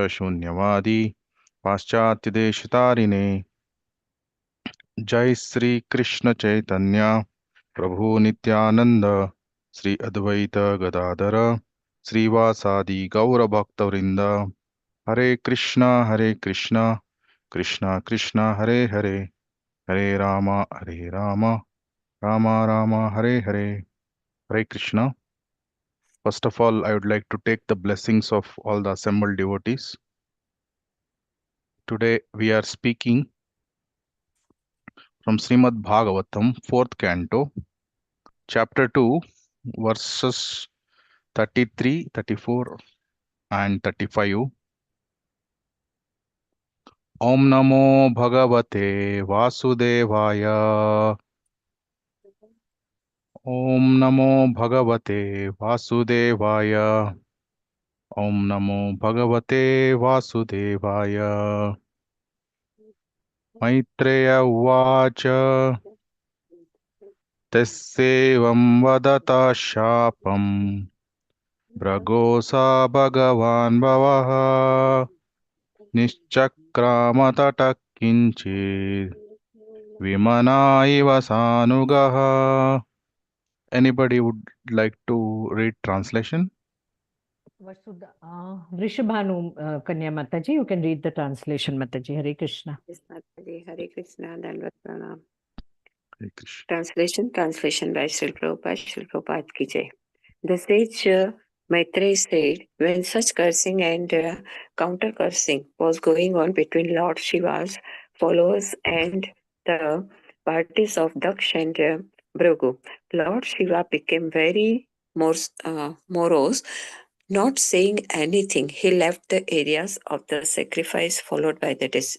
शून्यवादी पाश्चात्य देशतारिणे जय श्री कृष्ण चैतन्य प्रभु नित्यानंद श्री अद्वैत गदाधर श्रीवासादि गौर भक्तवृंद हरे Krishna Krishna Krishna Hare Hare Hare Ram Ram Ram Hare Hare. Hare Krishna. First of all, I would like to take the blessings of all the assembled devotees. Today we are speaking from Shrimad Bhagavatam, 4th canto, chapter 2, verses 33, 34 and 35. Om Namo Bhagavate Vasudevaya. Om Namo Bhagavate Vasudevaya. Om Namo Bhagavate Vasudevaya. Maitreya Uvacha. तस्येवं वदता शापम् भृगोसा भगवान् भवः निश्चक्रामतटः किञ्चित् विमना इव सानुगः. Anybody would like to read translation? Vrishabhanu Kanya Mataji, you can read the translation, Mataji. Hare Krishna. Yes, Mataji. Hare Krishna. Dandavat Pranam. Hare Krishna. Translation by Srila Prabhupada. Srila Prabhupada ki jai. The sage Maitreya said, when such cursing and counter cursing was going on between Lord Shiva's followers and the parties of Daksh and Bhrigu, Lord Shiva became very morose. Not saying anything, he left the areas of the sacrifice followed by his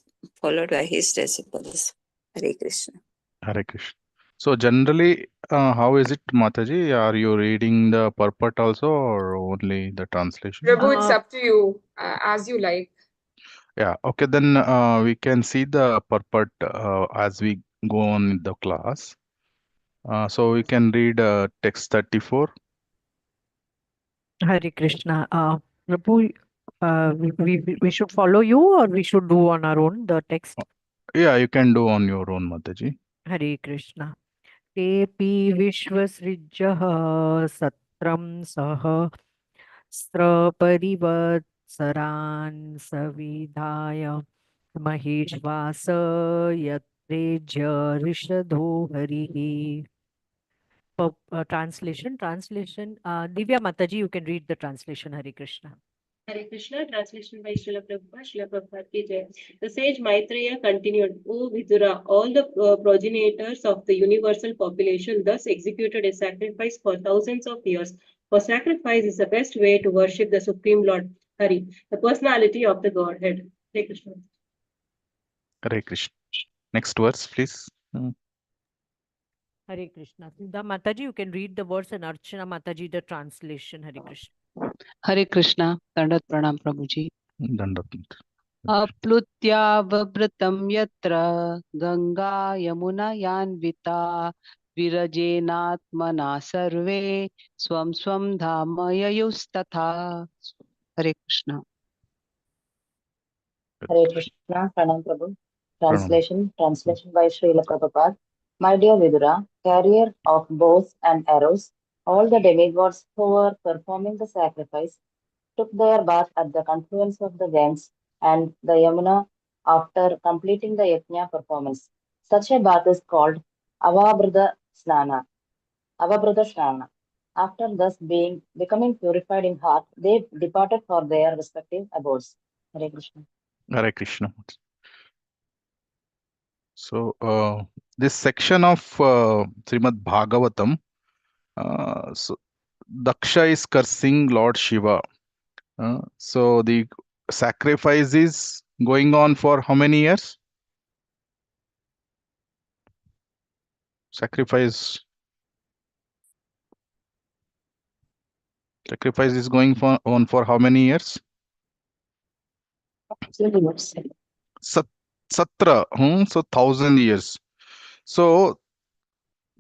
disciples. Hare Krishna. Hare Krishna. So generally, how is it, Mataji? Are you reading the purport also or only the translation? Prabhu, it's up to you, as you like. Yeah, okay, then we can see the purport as we go on in the class. So we can read text 34. Hare Krishna. Prabhu, we should follow you or we should do on our own the text? Yeah, you can do on your own, Mataji. Hare Krishna. Tepi Vishwasrijah Satram Saha Straparivatsaran Savidhaya Maheshvasa Yatreja Rishadho Harihi. Translation. Divya Mataji, you can read the translation. Hare Krishna. Hare Krishna, translation by Srila Prabhupada. Srila Prabhupada ki jai. The sage Maitreya continued, O Vidura, all the progenitors of the universal population thus executed a sacrifice for thousands of years. For sacrifice is the best way to worship the Supreme Lord Hari, the personality of the Godhead. Hare Krishna. Hare Krishna. Next verse, please. Hare Krishna. Sudha Mataji, you can read the verse and Archana Mataji the translation. Hare Krishna. Hare Krishna. Dandat Pranam Prabhuji. Dandat. Aplutyavavritam yatra Ganga Yamuna Yanvita Virajenatmana sarve Swam Swam Dhama Yayustatha. Hare Krishna. Hare Krishna, Pranam Prabhu. Translation by Srila Prabhupada. My dear Vidura, carrier of bows and arrows, all the demigods who were performing the sacrifice took their bath at the confluence of the Ganges and the Yamuna after completing the yajna performance. Such a bath is called Avabrudha Snana. After thus becoming purified in heart, they departed for their respective abodes. Hare Krishna. Hare Krishna. So this section of Srimad Bhagavatam, so Daksha is cursing Lord Shiva. So the sacrifice is going on for how many years? Sacrifice is going on for how many years? Satra, so 1,000 years. So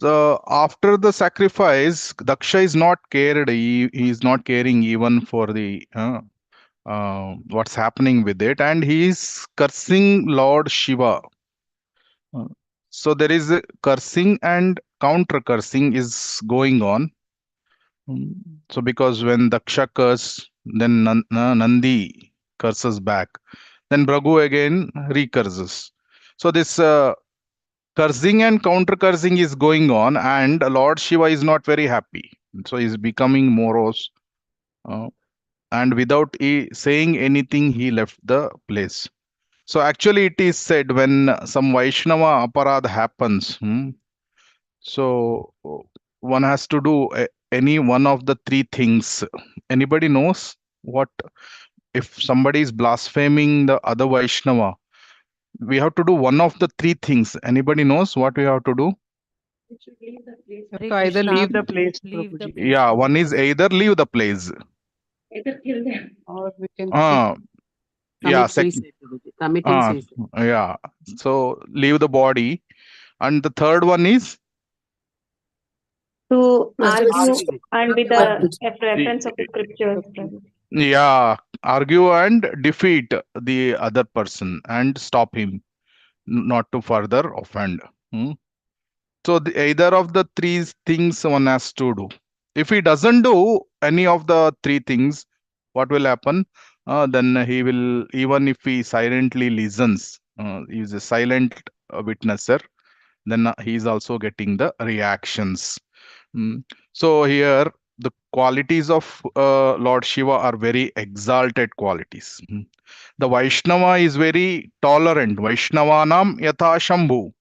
after the sacrifice, Daksha is not cared. He is not caring even for the what's happening with it, and he is cursing Lord Shiva. Uh, so there is a cursing and counter cursing is going on. Mm, So because when Daksha curse, then Nandi curses back. Then Bhragu again recurses. So this cursing and counter cursing is going on, and Lord Shiva is not very happy. So he's becoming morose. Uh, and without saying anything, he left the place. So actually, it is said when some Vaishnava aparad happens, so one has to do any one of the three things. Anybody knows what if somebody is blaspheming the other Vaishnava? We have to do one of the three things. Anybody knows what we have to do? We should leave the place. Hare So either Krishna, leave the place, leave the Prabhuji, place, Yeah, one is Prabhuji. either leave the place. Either kill them. or we can keep Uh, yeah, Commit suicide, Prabhuji. Committing uh, suicide. yeah. So leave the body. And the third one is To Argue argue with it. and with Argue. the reference of the scriptures. yeah, argue and defeat the other person and stop him not to further offend. Hmm. So either of the three things one has to do. If he doesn't do any of the three things, what will happen? Then he will, even if he silently listens, he is a silent witnesser, then he is also getting the reactions. Mm. So here the qualities of Lord Shiva are very exalted qualities. The Vaishnava is very tolerant. Vaishnavanam yatha Shambhu.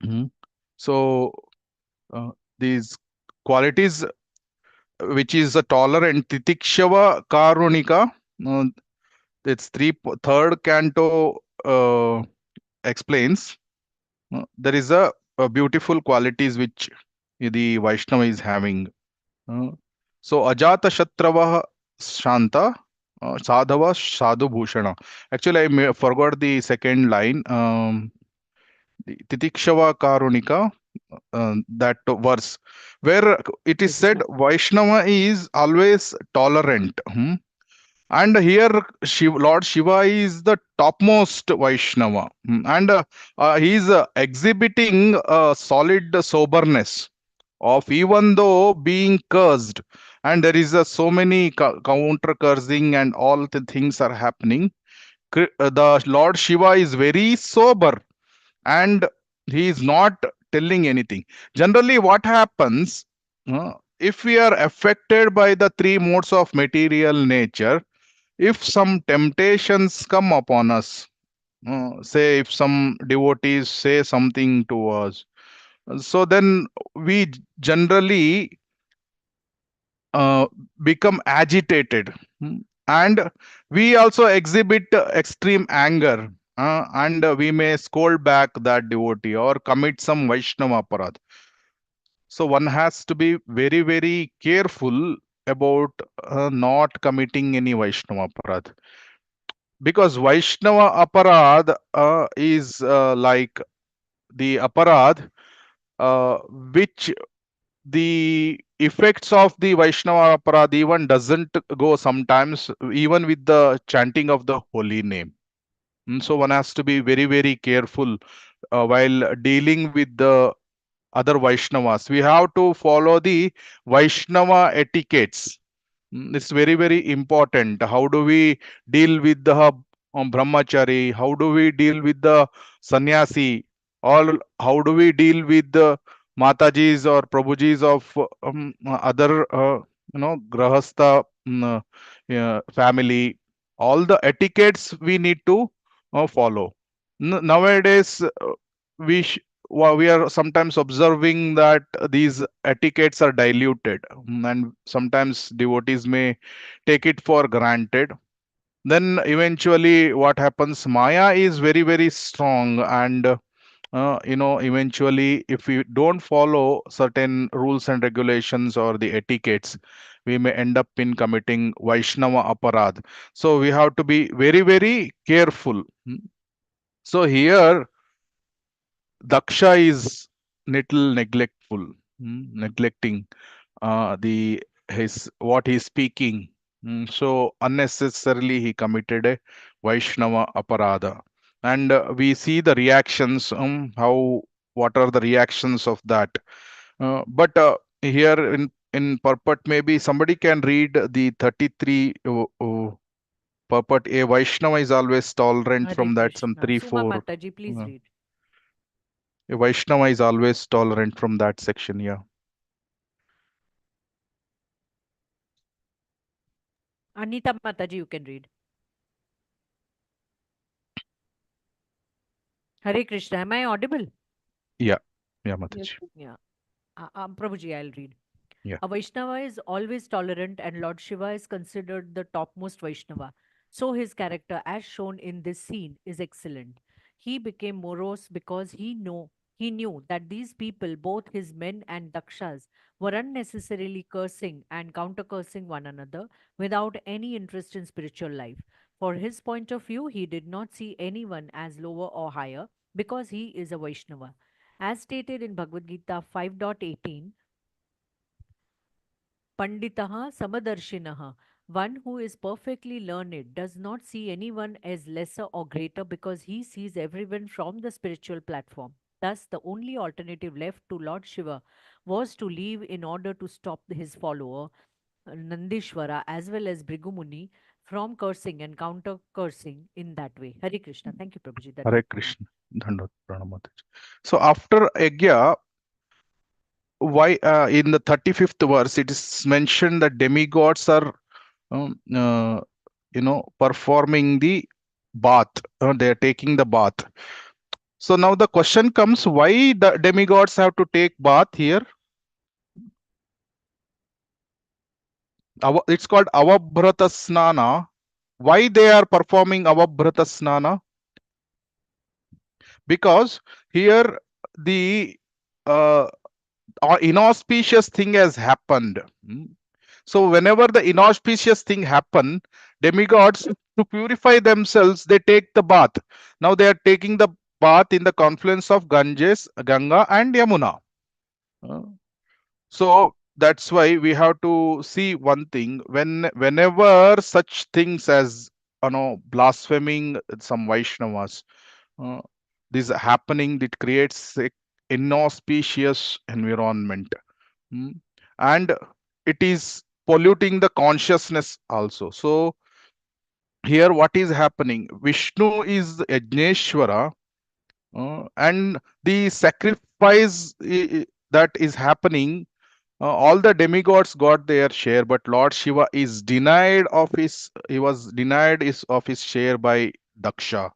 Mm. So uh, these qualities, which is a tolerant, Titikshava Karunika, uh, it's third canto explains. There is a beautiful qualities which the Vaishnava is having. Uh, so Ajata Shatrava Shanta, Sadhava Sadhu Bhushana. Actually, forgot the second line. The Titikshava Karunika, that verse, where it is said Vaishnava is always tolerant. And here Lord Shiva is the topmost Vaishnava. And he is exhibiting a solid soberness of even though being cursed, and there is so many counter cursing and all the things are happening. The Lord Shiva is very sober, and he is not telling anything. Generally what happens, if we are affected by the three modes of material nature, if some temptations come upon us, say if some devotees say something to us, so then we generally uh, become agitated. And we also exhibit extreme anger, and we may scold back that devotee or commit some Vaishnava aparadh. So one has to be very very careful about not committing any Vaishnava aparadh, because Vaishnava aparadh is like the aparadh which the effects of the Vaishnava aparadh even doesn't go sometimes, even with the chanting of the holy name. So one has to be very, very careful while dealing with the other Vaishnavas. We have to follow the Vaishnava etiquettes. It's very, very important. How do we deal with the brahmachari? How do we deal with the sannyasi? Or how do we deal with the matajis or prabhujis of other, grahastha family? All the etiquettes we need to follow. Nowadays, we are sometimes observing that these etiquettes are diluted, and sometimes devotees may take it for granted. Then eventually what happens, Maya is very very strong, and eventually if we don't follow certain rules and regulations or the etiquettes, we may end up in committing Vaishnava aparadh. So we have to be very very careful. So here Daksha is little neglectful, neglecting the his what he's speaking. So unnecessarily he committed a Vaishnava aparadha. And we see the reactions, what are the reactions of that? But here in purport, maybe somebody can read the 33 purport. A Vaishnava is always tolerant, Hare from that some Krishna. 3, Suma 4. Mataji, please uh, read. a Vaishnava is always tolerant, from that section. Yeah. Anita Mataji, you can read. Hare Krishna. Am I audible? Yeah. Yeah, Yes. Mataji. Yeah. Prabhuji, I'll read. Yeah. A Vaishnava is always tolerant, and Lord Shiva is considered the topmost Vaishnava. So his character, as shown in this scene, is excellent. He became morose because he knew that these people, both his men and Dakshas, were unnecessarily cursing and counter cursing one another without any interest in spiritual life. For his point of view, he did not see anyone as lower or higher because he is a Vaishnava. As stated in Bhagavad Gita 5.18, Panditaha Samadarshinaha. One who is perfectly learned does not see anyone as lesser or greater because he sees everyone from the spiritual platform. Thus, the only alternative left to Lord Shiva was to leave in order to stop his follower, Nandishwara, as well as Brigumuni, from cursing and counter cursing in that way. Hare Krishna. Thank you, Prabhuji. Hare Dandavat Pranam. Krishna. Dandavad Pranam, Mataji. So after Yajna, why in the 35th verse it is mentioned that demigods are um, uh, performing the bath. They are taking the bath. So now the question comes, why the demigods have to take bath here? It's called avabhrata snana. Why they are performing avabhrata snana? Because here the uh, inauspicious thing has happened. So whenever the inauspicious thing happen, demigods, to purify themselves, they take the bath. Now they are taking the bath in the confluence of Ganga and Yamuna. Uh, So that's why we have to see one thing, whenever such things as blaspheming some Vaishnavas, uh, this happening, it creates a inauspicious environment. Mm. And it is polluting the consciousness also. So here what is happening, Vishnu is Yajneshwara, and the sacrifice that is happening, all the demigods got their share, but Lord Shiva is denied of his he was denied of his share by Daksha.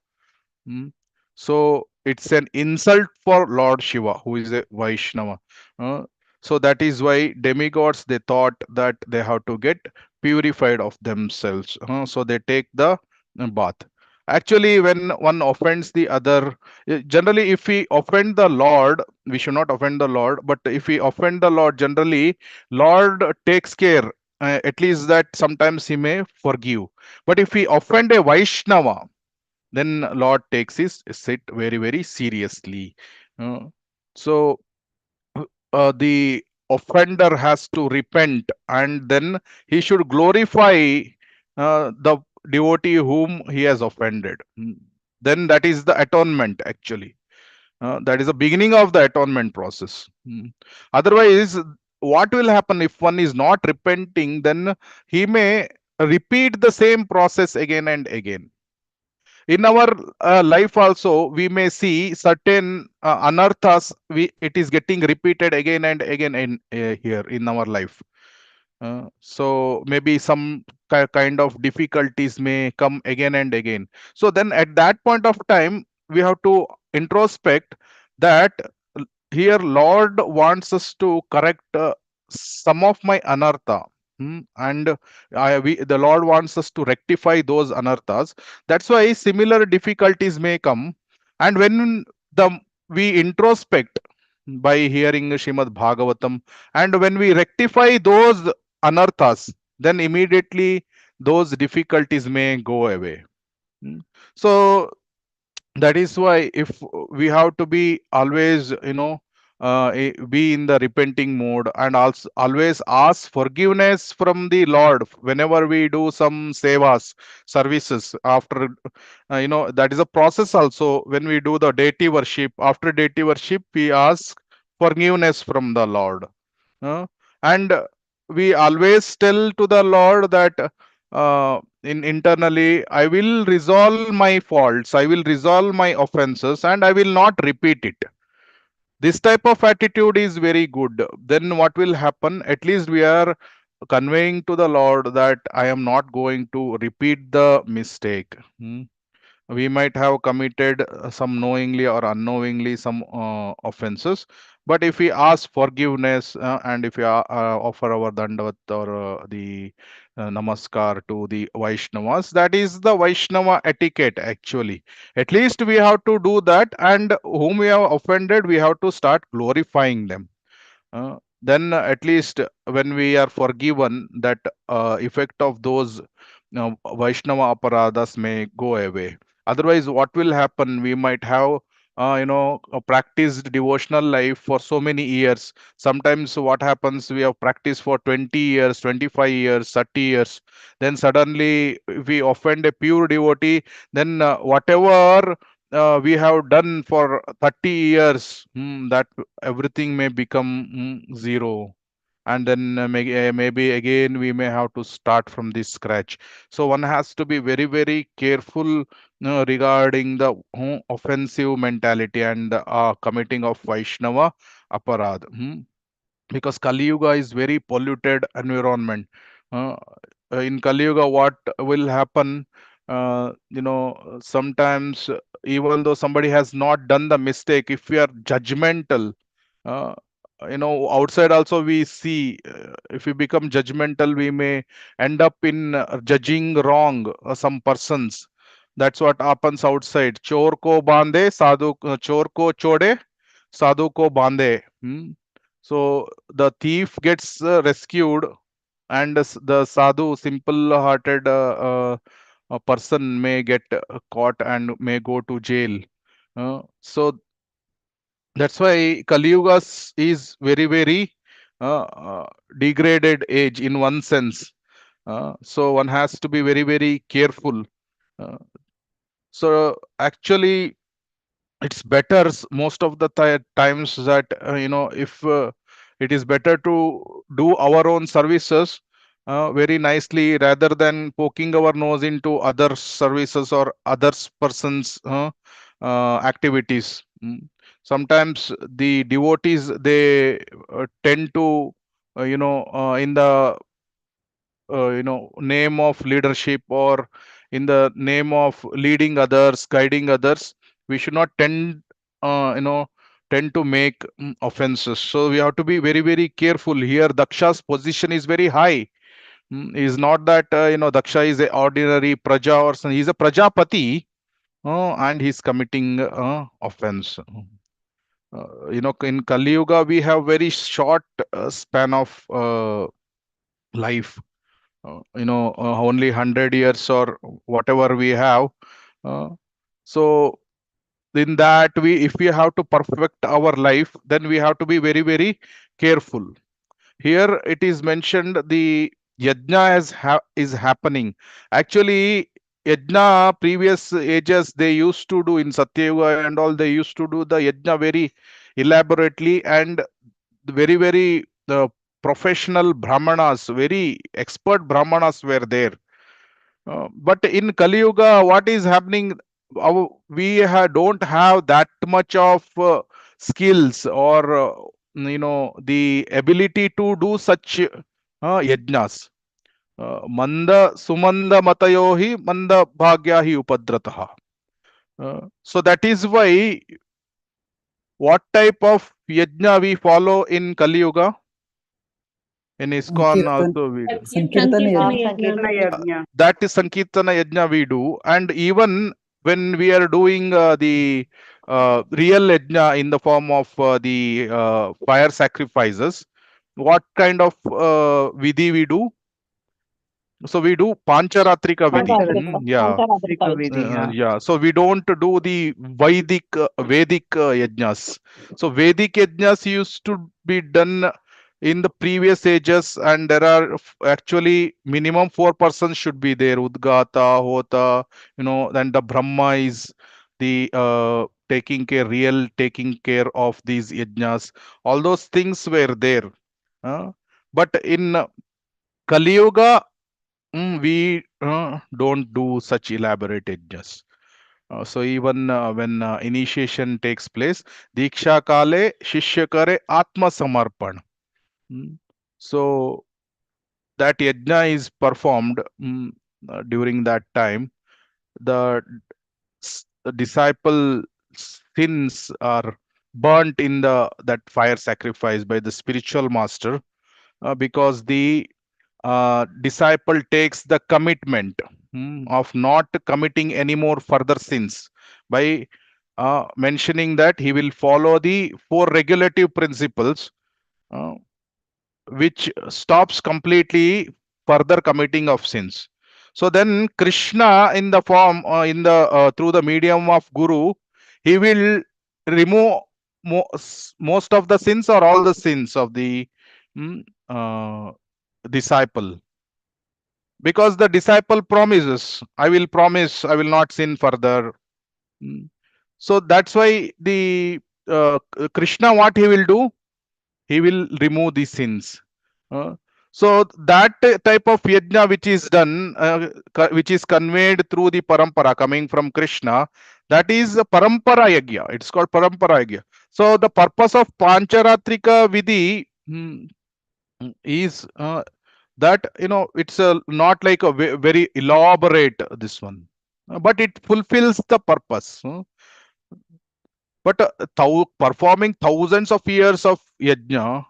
Mm. So it's an insult for Lord Shiva, who is a Vaishnava. Uh, so that is why demigods, they thought that they have to get purified of themselves. So they take the bath. Actually, when one offends the other, generally, if we offend the Lord, we should not offend the Lord. But if we offend the Lord, generally, Lord takes care. At least that sometimes he may forgive. But if we offend a Vaishnava, then Lord takes his sit very, very seriously. Uh, so the offender has to repent, and then he should glorify the devotee whom he has offended. Then that is the atonement, actually. That is the beginning of the atonement process. Otherwise, what will happen if one is not repenting? Then he may repeat the same process again and again. In our life also, we may see certain anarthas, it is getting repeated again and again in here in our life. So maybe some kind of difficulties may come again and again. So then at that point of time, we have to introspect that here Lord wants us to correct some of my anartha. And the Lord wants us to rectify those anarthas. That's why similar difficulties may come. And when the we introspect by hearing Shrimad Bhagavatam, and when we rectify those anarthas, then immediately those difficulties may go away. Mm. So that is why if we have to be always be in the repenting mode, and also always ask forgiveness from the Lord whenever we do some sevas, services. After that is a process also. When we do the deity worship, after deity worship we ask forgiveness from the Lord. And we always tell to the Lord that in internally, I will resolve my faults, I will resolve my offenses, and I will not repeat it. This type of attitude is very good. Then what will happen? At least we are conveying to the Lord that I am not going to repeat the mistake. We might have committed some knowingly or unknowingly some offenses, but if we ask forgiveness, and if we offer our dandavat or the namaskar to the Vaishnavas, that is the Vaishnava etiquette actually. At least we have to do that, and whom we have offended we have to start glorifying them. Then at least when we are forgiven, that effect of those Vaishnava aparadas may go away. Otherwise, what will happen? We might have a practiced devotional life for so many years. Sometimes what happens? We have practiced for 20 years, 25 years, 30 years. Then suddenly, if we offend a pure devotee, then whatever we have done for 30 years, that everything may become zero. And then maybe again we may have to start from this scratch. So one has to be very, very careful regarding the offensive mentality and committing of Vaishnava aparad. Because Kali Yuga is very polluted environment. Uh, in Kali Yuga, what will happen? Sometimes even though somebody has not done the mistake, if we are judgmental, uh, outside also we see, if we become judgmental, we may end up in judging wrong some persons. That's what happens outside. Chor ko bande, chor ko chode, sadhu ko bande. So the thief gets rescued, and the sadhu, simple-hearted a person may get caught and may go to jail. So that's why Kali Yuga is very, very uh, uh, degraded age in one sense. So one has to be very, very careful. Uh, so actually, it's better most of the times that if it is better to do our own services very nicely, rather than poking our nose into other services or others persons activities. Sometimes the devotees, they tend to in the name of leadership, or in the name of leading others, guiding others, we should not tend to make offenses. So we have to be very, very careful here. Daksha's position is very high. Is not that Daksha is a ordinary praja, or he's a prajapati, and he's committing offense. In Kali Yuga we have very short span of life. Only 100 years or whatever we have. uh, so in that, if we have to perfect our life, then we have to be very, very careful. Here it is mentioned the yajna is happening. Actually, yajna, previous ages they used to do in Satyayuga and all, they used to do the yajna very elaborately, and very, very professional brahmanas, very expert brahmanas were there. But in Kali Yuga, what is happening? We don't have that much of skills, or the ability to do such yajnas. Manda sumanda matayohi manda bhagyahi upadratah. So that is why, what type of yajna we follow in Kali Yuga? In ISKCON Sankirtan, also we do. Sankirtan Sankirtana Yajna. Yajna. Yajna. That is Sankirtana Yajna we do. And even when we are doing the real yajna in the form of the fire sacrifices, what kind of vidhi we do? So we do Pancharatrika Vidhi. Yeah. Pancharatrika Vidhi, yeah. Yeah, so we don't do the Vedic yajnas. So Vedic yajnas used to be done in the previous ages, and there are actually minimum 4 persons should be there. Udgata, Hota, then the Brahma is the taking care of these yajnas. All those things were there. But in Kali Yuga, we don't do such elaborate yajnas. So even when initiation takes place, Diksha Kale Shishya Kare Atma Samarpan. Mm. So that yajna is performed during that time. The the disciple sins are burnt in the that fire sacrifice by the spiritual master, because the disciple takes the commitment of not committing any more further sins by mentioning that he will follow the four regulative principles, uh, which stops completely further committing of sins. So then Krishna, in the form in the through the medium of Guru, he will remove most of the sins or all the sins of the mm, uh, disciple, because the disciple promises, I will not sin further. Mm. So that's why the Krishna, what he will do, he will remove the sins. Uh, so that type of yajna which is done, which is conveyed through the parampara coming from Krishna, that is a parampara yajna. It's called parampara yajna. So the purpose of Pancharatrika Vidhi is that it's not like a very elaborate this one, but it fulfills the purpose. But performing thousands of years of yajna,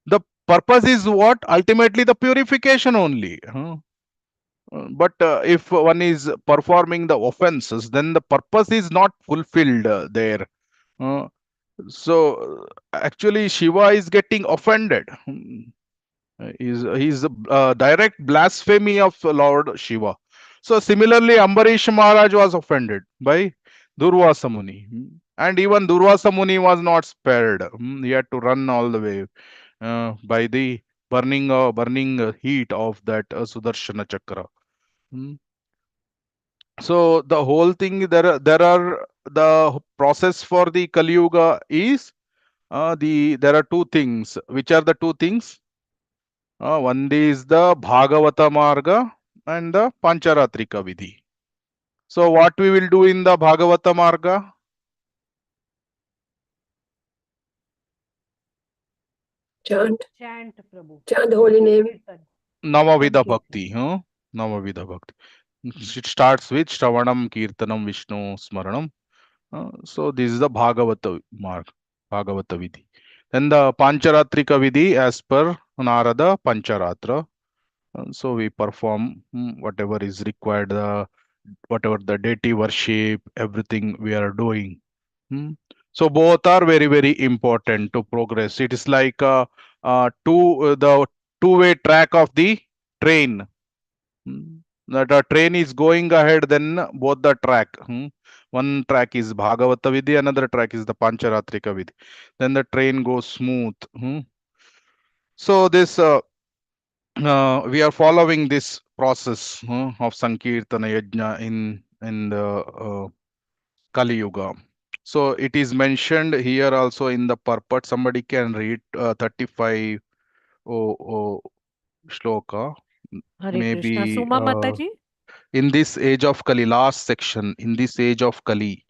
the purpose is what? Ultimately the purification only. But if one is performing the offenses, then the purpose is not fulfilled there. Uh, so actually Shiva is getting offended. He's a direct blasphemy of Lord Shiva. So similarly, Ambarish Maharaj was offended by Durvasa Muni. And even Durvasa Muni was not spared. He had to run all the way by the burning heat of that Sudarshana Chakra. Hmm. So the whole thing, there are the process for the Kali Yuga is there are two things. Which are the two things? One is the Bhagavata Marga and the Pancharatrika Vidhi. So what we will do in the Bhagavata Marga? Chant, Chant, Prabhu. chant the holy name. Kirtan. Navavida Sankirtan. Bhakti. Navavida Bhakti. It starts with Shravanam, Kirtanam, Vishnu, Smaranam. So this is the Bhagavata Marg, Bhagavata Vidhi. Then the Pancharatrika Vidhi as per Narada Pancharatra. So we perform whatever is required, whatever the deity worship, everything we are doing. Hmm. So both are very, very important to progress. It is like the two-way track of the train. That a train is going ahead, then both the track. One track is Bhagavata Vidhi, another track is the Pancharatrika Vidhi. Then the train goes smooth. So this we are following this process of Sankirtana Yajna in the Kali Yuga. So it is mentioned here also in the purport. Somebody can read 35 shloka. Hare Krishna. Maybe Suma Mataji. in this age of Kali, last section, in this age of Kali,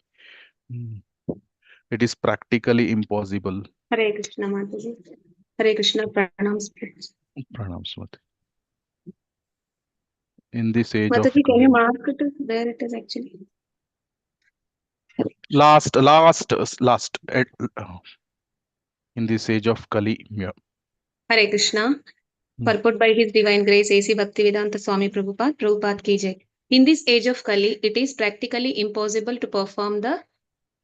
it is practically impossible. Hare Krishna, Mataji. Hare Krishna, pranams. Pranam Smati. In this age of Mataji, can Kali. you mark it where it is actually? Last, in this age of Kali. Yeah. Hare Krishna. Purport by His Divine Grace A.C. Bhaktivedanta Swami Prabhupada, Prabhupada ki jai. In this age of Kali, it is practically impossible to perform the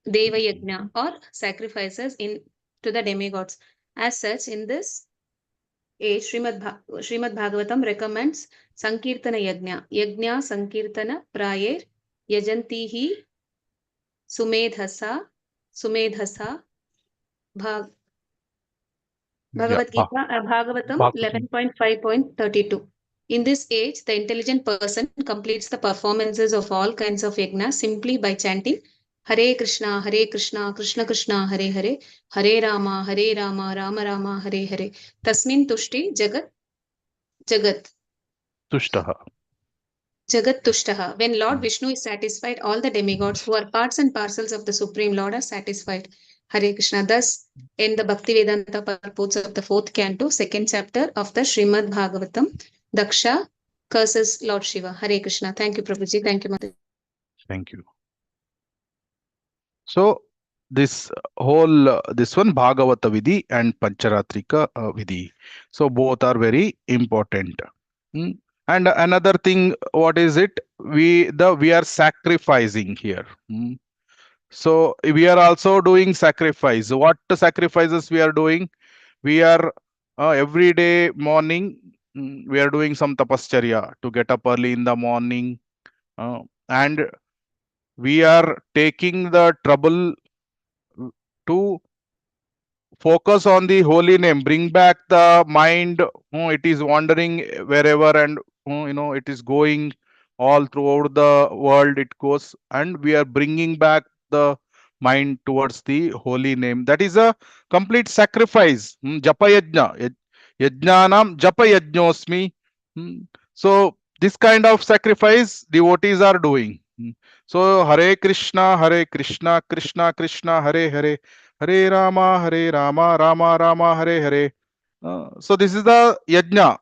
Deva Yajna or sacrifices to the demigods. As such, in this Srimad Bhagavatam recommends Sankirtana Yajna. Yajna Sankirtana Prayer Yajantihi Sumedhasa Bhag Yeah. Bhagavatam Bhagavatam. 11.5.32. In this age, the intelligent person completes the performances of all kinds of yajna simply by chanting Hare Krishna, Krishna Krishna, Hare Hare, Hare Rama, Rama Rama, Hare Hare. Tasmin Tushti Jagat. Tushtaha. Jagat Tushtaha. When Lord Vishnu is satisfied, all the demigods who are parts and parcels of the Supreme Lord are satisfied. Hare Krishna. Thus, in the Bhaktivedanta purports of the fourth canto, second chapter of the Shrimad Bhagavatam, Daksha curses Lord Shiva. Hare Krishna. Thank you, Prabhuji. Thank you, Mother. Thank you. So this whole this one Bhagavata Vidhi and Pancharatrika Vidhi. So both are very important. Hmm. And another thing, what is it? We are sacrificing here. Hmm. So we are also doing sacrifice. What sacrifices we are doing? We are every day morning. We are doing some tapascharya to get up early in the morning, and we are taking the trouble to focus on the holy name, bring back the mind. It is wandering wherever, and it is going all throughout the world it goes, and we are bringing back the mind towards the holy name. That is a complete sacrifice. Japa yajna, yajnanam japa yajnosmi. So this kind of sacrifice devotees are doing. So Hare Krishna, Krishna Krishna, Hare Hare, Hare Rama, Hare Rama, Rama Rama, Hare Hare. So this is the yajna,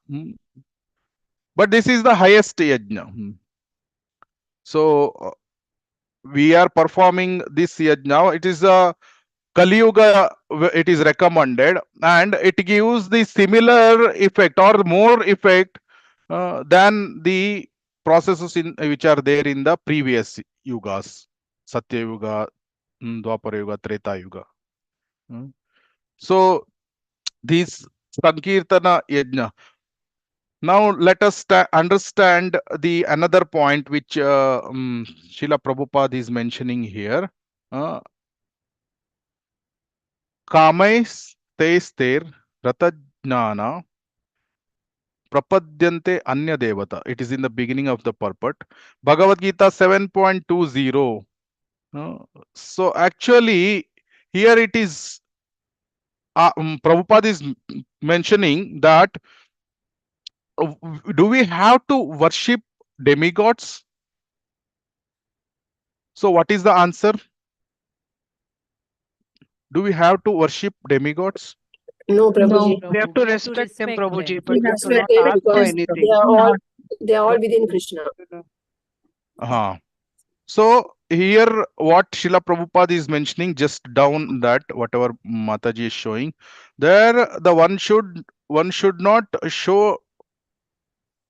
but this is the highest yajna. So we are performing this yajna. It is a Kali Yuga. It is recommended, and it gives the similar effect or more effect than the processes in which are there in the previous yugas, Satya Yuga, Dwapara Yuga, Treta Yuga. So these Sankirtana Yajna. Now let us understand the another point which Srila Prabhupada is mentioning here. Uh, Kamais tester ratajnana prapadyante anya devata. It is in the beginning of the purport. Bhagavad Gita 7.20. So actually here it is Prabhupada is mentioning that do we have to worship demigods? So what is the answer? Do we have to worship demigods? No, No, Prabhuji. we have Prabhu, to we have to respect them, respect Prabhuji, them. but We we have have to to not respect ask for because anything. they are all within Krishna. Uh-huh. So here what Srila Prabhupada is mentioning, just down that whatever Mataji is showing, there the one should not show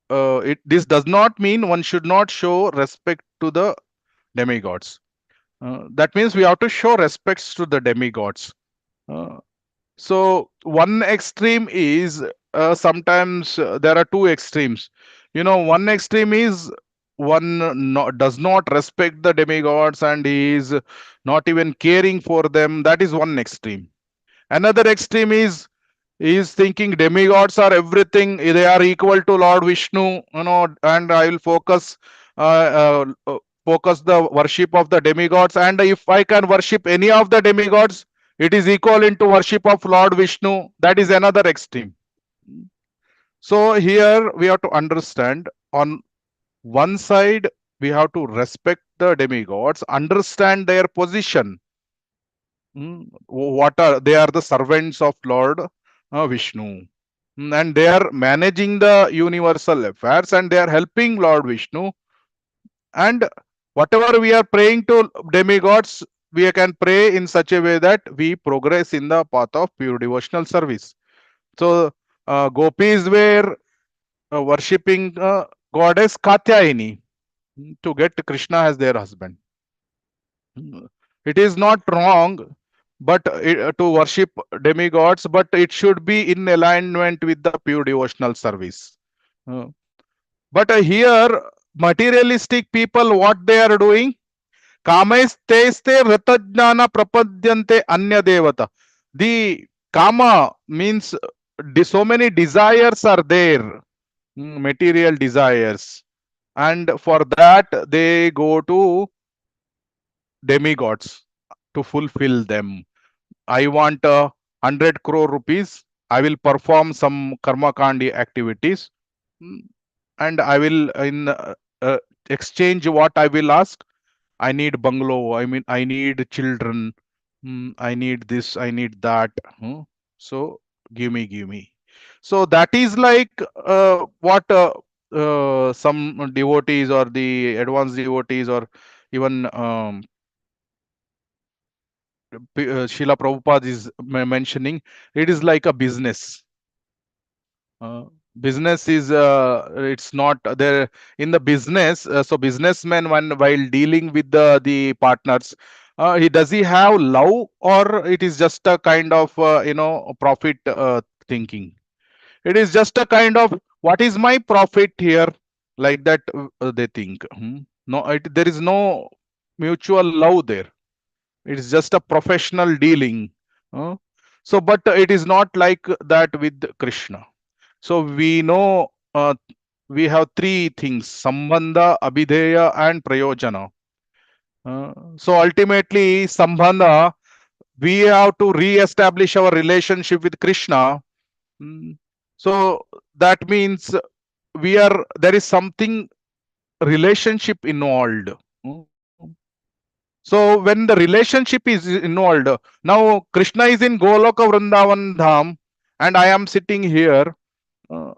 it. This does not mean one should not show respect to the demigods. That means we have to show respects to the demigods. Uh, So one extreme is sometimes there are two extremes. One extreme is one does not respect the demigods and he is not even caring for them. That is one extreme. Another extreme is thinking demigods are everything. They are equal to Lord Vishnu. And I will focus the worship of the demigods. And if I can worship any of the demigods, it is equal into worship of Lord Vishnu. That is another extreme. So here we have to understand, on one side we have to respect the demigods, understand their position. What are they? Are the servants of Lord Vishnu. And they are managing the universal affairs and they are helping Lord Vishnu. And whatever we are praying to demigods, we can pray in such a way that we progress in the path of pure devotional service. So gopis were worshipping goddess Katyayani to get Krishna as their husband. It is not wrong, but to worship demigods, but it should be in alignment with the pure devotional service. Uh, but here materialistic people, what they are doing, kamaisteste ratajnana prapadyante anya devata. The kama means so many desires are there, material desires, and for that they go to demigods to fulfill them. I want 100 crore rupees. I will perform some karma kandi activities, mm, and I will in exchange what I will ask. I need bungalow. I mean, I need children. I need this. I need that. So give me. So that is like what some devotees or the advanced devotees or even Srila Prabhupada is mentioning. It is like a business. Uh, Business is it's not there in the business. So businessman, when while dealing with the partners, he have love, or it is just a kind of profit thinking. It is just a kind of, what is my profit here, like that they think. No, there is no mutual love there. It is just a professional dealing. uh, so but it is not like that with Krishna. So we know we have three things: sambandha, abhideya, and prayojana. So ultimately, sambandha, we have to re-establish our relationship with Krishna. Mm. So that means we are there is something relationship involved. Mm. So when the relationship is involved, now Krishna is in Goloka Vrindavan Dham, and I am sitting here. uh,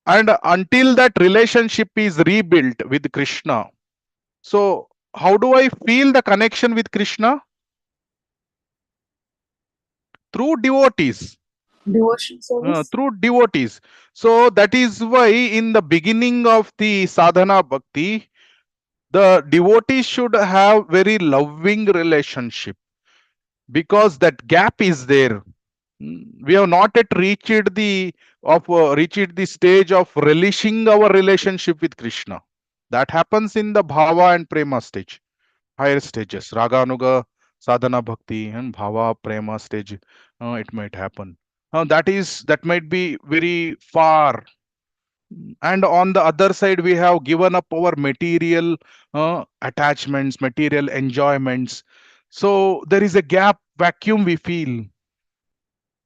and until that relationship is rebuilt with Krishna, so how do I feel the connection with Krishna? Through devotees. Devotion service. Through devotees. So that is why in the beginning of the sadhana bhakti, the devotees should have very loving relationship, because that gap is there. We have not yet reached the stage of relishing our relationship with Krishna. That happens in the bhava and prema stage, higher stages, raganuga, sadhana bhakti, and bhava prema stage. It might happen. That might be very far. And on the other side, we have given up our material attachments, material enjoyments. So there is a gap, vacuum we feel.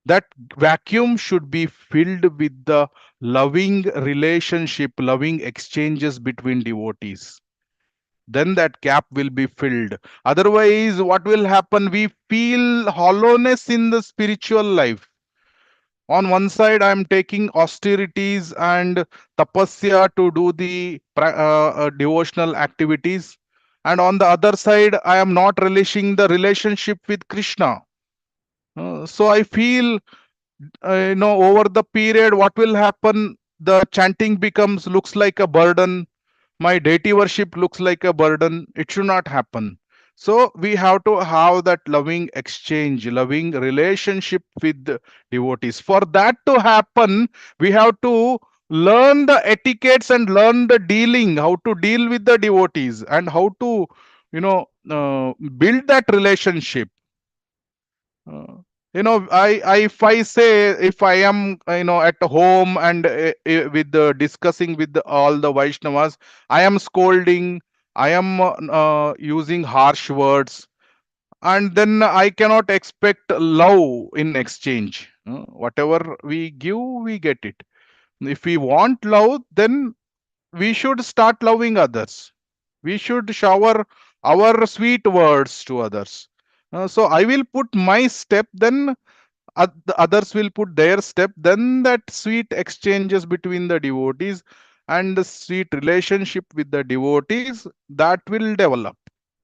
That vacuum should be filled with the loving relationship, loving exchanges between devotees. Then that gap will be filled. Otherwise, what will happen? We feel hollowness in the spiritual life. On one side, I am taking austerities and tapasya to do the devotional activities, and on the other side, I am not relishing the relationship with Krishna. So I feel, over the period, what will happen? The chanting becomes looks like a burden. My deity worship looks like a burden. It should not happen. So we have to have that loving exchange, loving relationship with the devotees. For that to happen, we have to learn the etiquettes and learn the dealing, how to deal with the devotees, and how to, build that relationship. uh, if I say, if I am, at home and with the discussing with all the Vaishnavas, I am scolding, I am using harsh words, and then I cannot expect love in exchange. Whatever we give, we get it. If we want love, then we should start loving others. We should shower our sweet words to others. So I will put my step, then the others will put their step. Then that sweet exchanges between the devotees and the sweet relationship with the devotees, that will develop.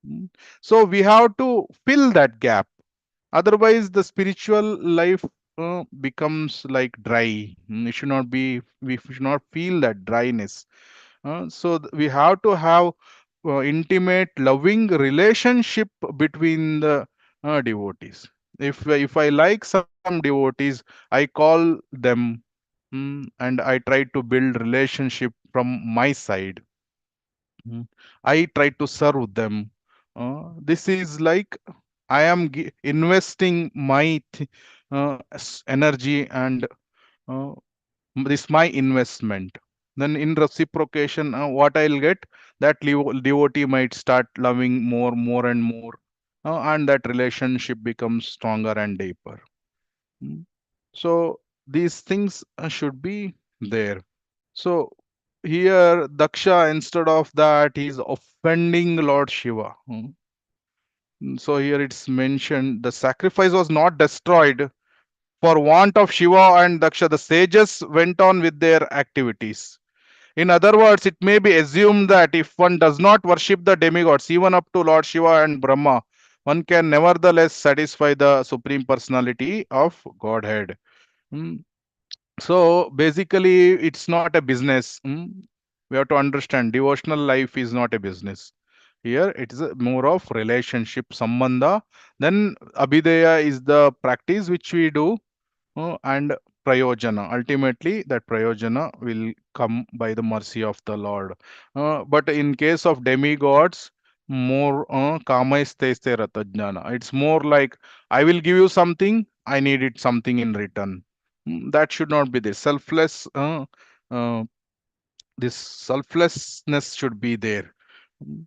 Mm. So we have to fill that gap. Otherwise, the spiritual life becomes like dry. It should not be. We should not feel that dryness. We have to have intimate, loving relationship between the devotees. If I like some devotees, I call them, and I try to build relationship from my side. I try to serve them. This is like I am investing my energy, and uh, this my investment. Then in reciprocation, what I'll get, that devotee might start loving more and more, and that relationship becomes stronger and deeper. Mm. So these things should be there. So here Daksha, instead of that, he's offending Lord Shiva. So here it's mentioned the sacrifice was not destroyed for want of Shiva and Daksha. The sages went on with their activities. In other words, it may be assumed that if one does not worship the demigods, even up to Lord Shiva and Brahma, one can nevertheless satisfy the Supreme Personality of Godhead. Hmm. So basically, it's not a business. We have to understand devotional life is not a business. Here, it is more of relationship, sambandha. Then abhideya is the practice which we do, and prayojana. Ultimately, that prayojana will come by the mercy of the Lord. But in case of demigods, more kamaisteste ratajnana. It's more like I will give you something, I need it something in return. That should not be there. Uh, this selflessness should be there. Mm,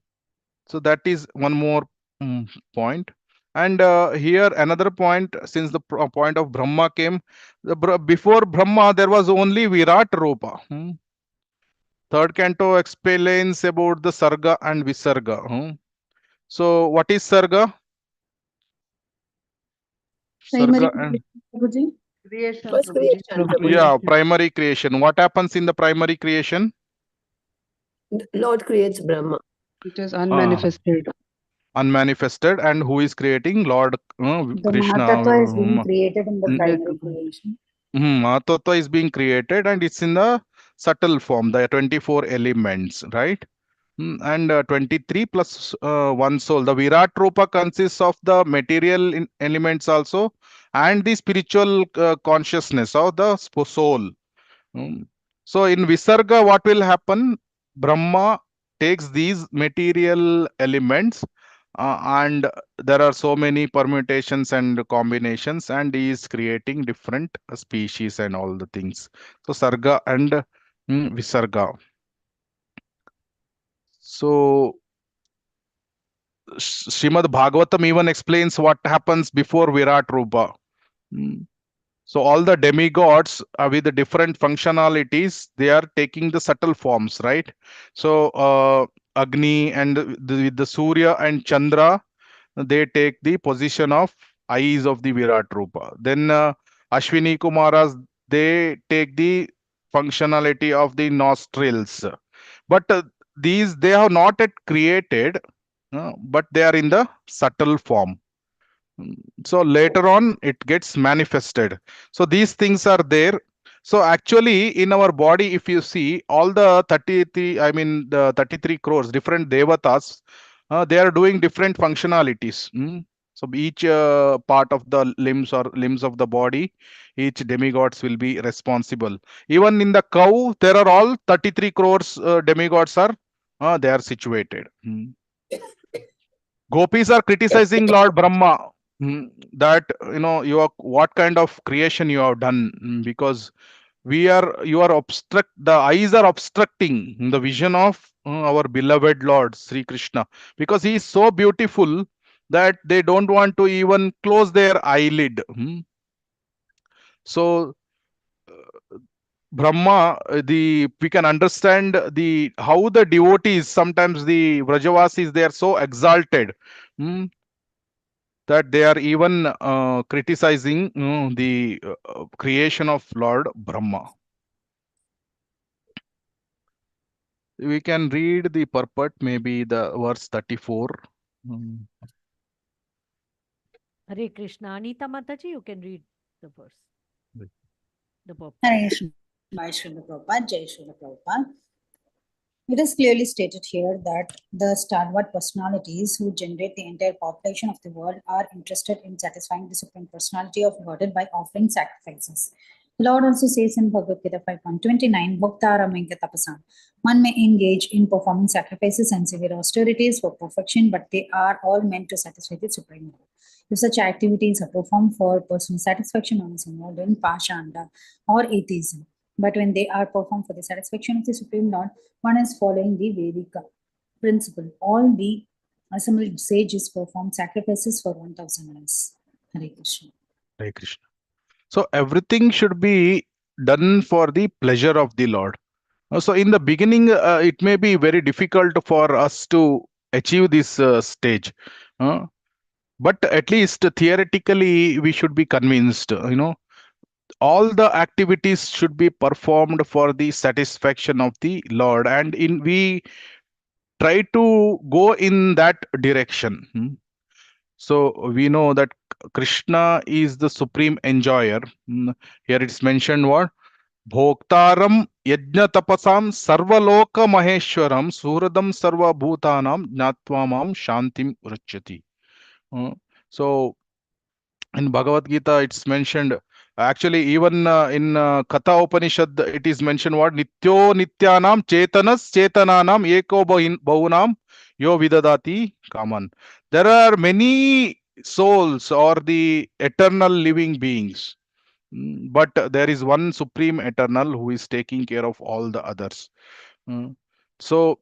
So that is one more point. And here another point, since the point of Brahma came, before Brahma there was only Virat Rupa. Third canto explains about the Sarga and Visarga. So what is Sarga? Primary Sarga and Prabhuji. Creation, First Prabhuji. creation, Prabhuji. yeah, Creation. primary creation. What happens in the primary creation? Lord creates Brahma. It is Uh, unmanifested. Unmanifested, and who is creating? Lord The Krishna. Mahatattva is being created in the Yes, primary Prabhuji. creation. Matattva is being created, and it's in the subtle form, the 24 elements, right? And 23 plus 1 soul. The Virat Rupa consists of the material elements also, and the spiritual consciousness of the soul. Mm. So in Visarga, what will happen? Brahma takes these material elements, and there are so many permutations and combinations, and he is creating different species and all the things. So Sarga and Visarga. So Srimad Bhagavatam even explains what happens before Virat Rupa. Mm. So all the demigods with the different functionalities, they are taking the subtle forms, right? So Agni and with the Surya and Chandra, they take the position of eyes of the Virat Rupa. Then Ashwini Kumaras, they take the functionality of the nostrils. But these they have not yet created, but they are in the subtle form. So later on it gets manifested. So these things are there. So actually in our body, if you see all the 33, I mean the 33 crores different devatas, they are doing different functionalities. So each part of the limbs or limbs of the body, each demigods will be responsible. Even in the cow, there are all 33 crores demigods are they are situated. Gopis are criticizing Lord Brahma, that you are what kind of creation you have done, because you are obstruct the eyes are obstructing the vision of our beloved Lord Sri Krishna, because he is so beautiful that they don't want to even close their eyelid. So Brahma, the we can understand the how the devotees, sometimes the Vrajavasis, they are so exalted. Hmm, that they are even criticizing the creation of Lord Brahma. We can read the purport, maybe the verse 34. Mm. Hare Krishna. Anita Mataji, you can read the verse, the purport. Hare Krishna. Bye, Srila Prabhupada. Jai Srila Prabhupada. It is clearly stated here that the stalwart personalities who generate the entire population of the world are interested in satisfying the Supreme Personality of Godhead by offering sacrifices. Lord also says in Bhagavad Gita 5.29, Bhaktaram Tapasam. One may engage in performing sacrifices and severe austerities for perfection, but they are all meant to satisfy the Supreme Lord. If such activities are performed for personal satisfaction, one is involved in Pashanda or atheism. But when they are performed for the satisfaction of the Supreme Lord, one is following the Vedic principle. All the assembled sages perform sacrifices for 1000 years. Hare Krishna. Hare Krishna. So everything should be done for the pleasure of the Lord. So in the beginning, it may be very difficult for us to achieve this stage. Uh, but at least theoretically, we should be convinced, all the activities should be performed for the satisfaction of the Lord. And we try to go in that direction. So we know that Krishna is the supreme enjoyer. Here it's mentioned what? Bhoktaram yajna tapasam sarvaloka maheshwaram suhradam sarva bhutanam jnatvamam shantim vrachyati. Uh, So in Bhagavad Gita, it's mentioned. Actually, even in Katha Upanishad, it is mentioned what? Nityo nityanam chetanas chetananam eko bahunam yo vidadati kaman. There are many souls or the eternal living beings. But there is one supreme eternal who is taking care of all the others. Mm. So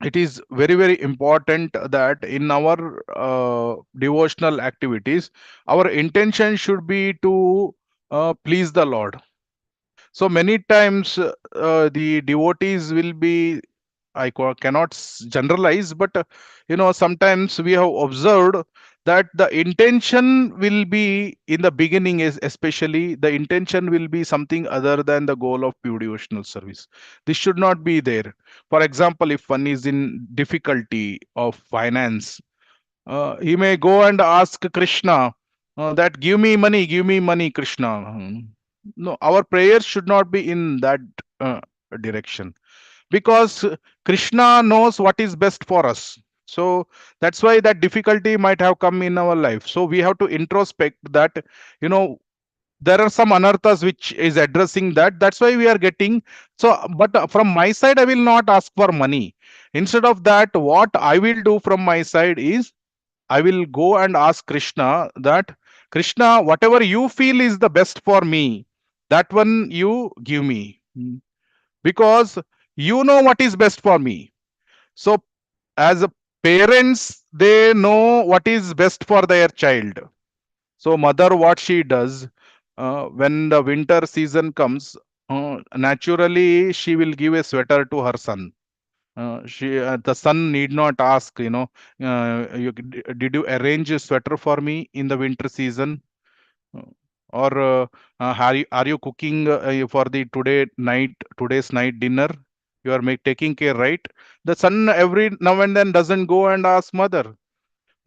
it is very, very important that in our devotional activities, our intention should be to please the Lord. So many times the devotees will be, cannot generalize, but sometimes we have observed that the intention will be in the beginning is especially the intention will be something other than the goal of pure devotional service. This should not be there. For example, if one is in difficulty of finance, he may go and ask Krishna that give me money, Krishna. No, our prayers should not be in that uh, direction, because Krishna knows what is best for us. So that's why that difficulty might have come in our life. So we have to introspect that, you know, there are some anarthas which is addressing that. That's why we are getting. So, but from my side, I will not ask for money. Instead of that, what I will do from my side is I will go and ask Krishna that, Krishna, whatever you feel is the best for me, that one you give me. Because you know what is best for me. So as a parents, they know what is best for their child. So mother, what she does, when the winter season comes, naturally she will give a sweater to her son. The son need not ask, did you arrange a sweater for me in the winter season? Uh, or are you cooking for the today's night dinner? You are taking care, right? The son every now and then doesn't go and ask mother.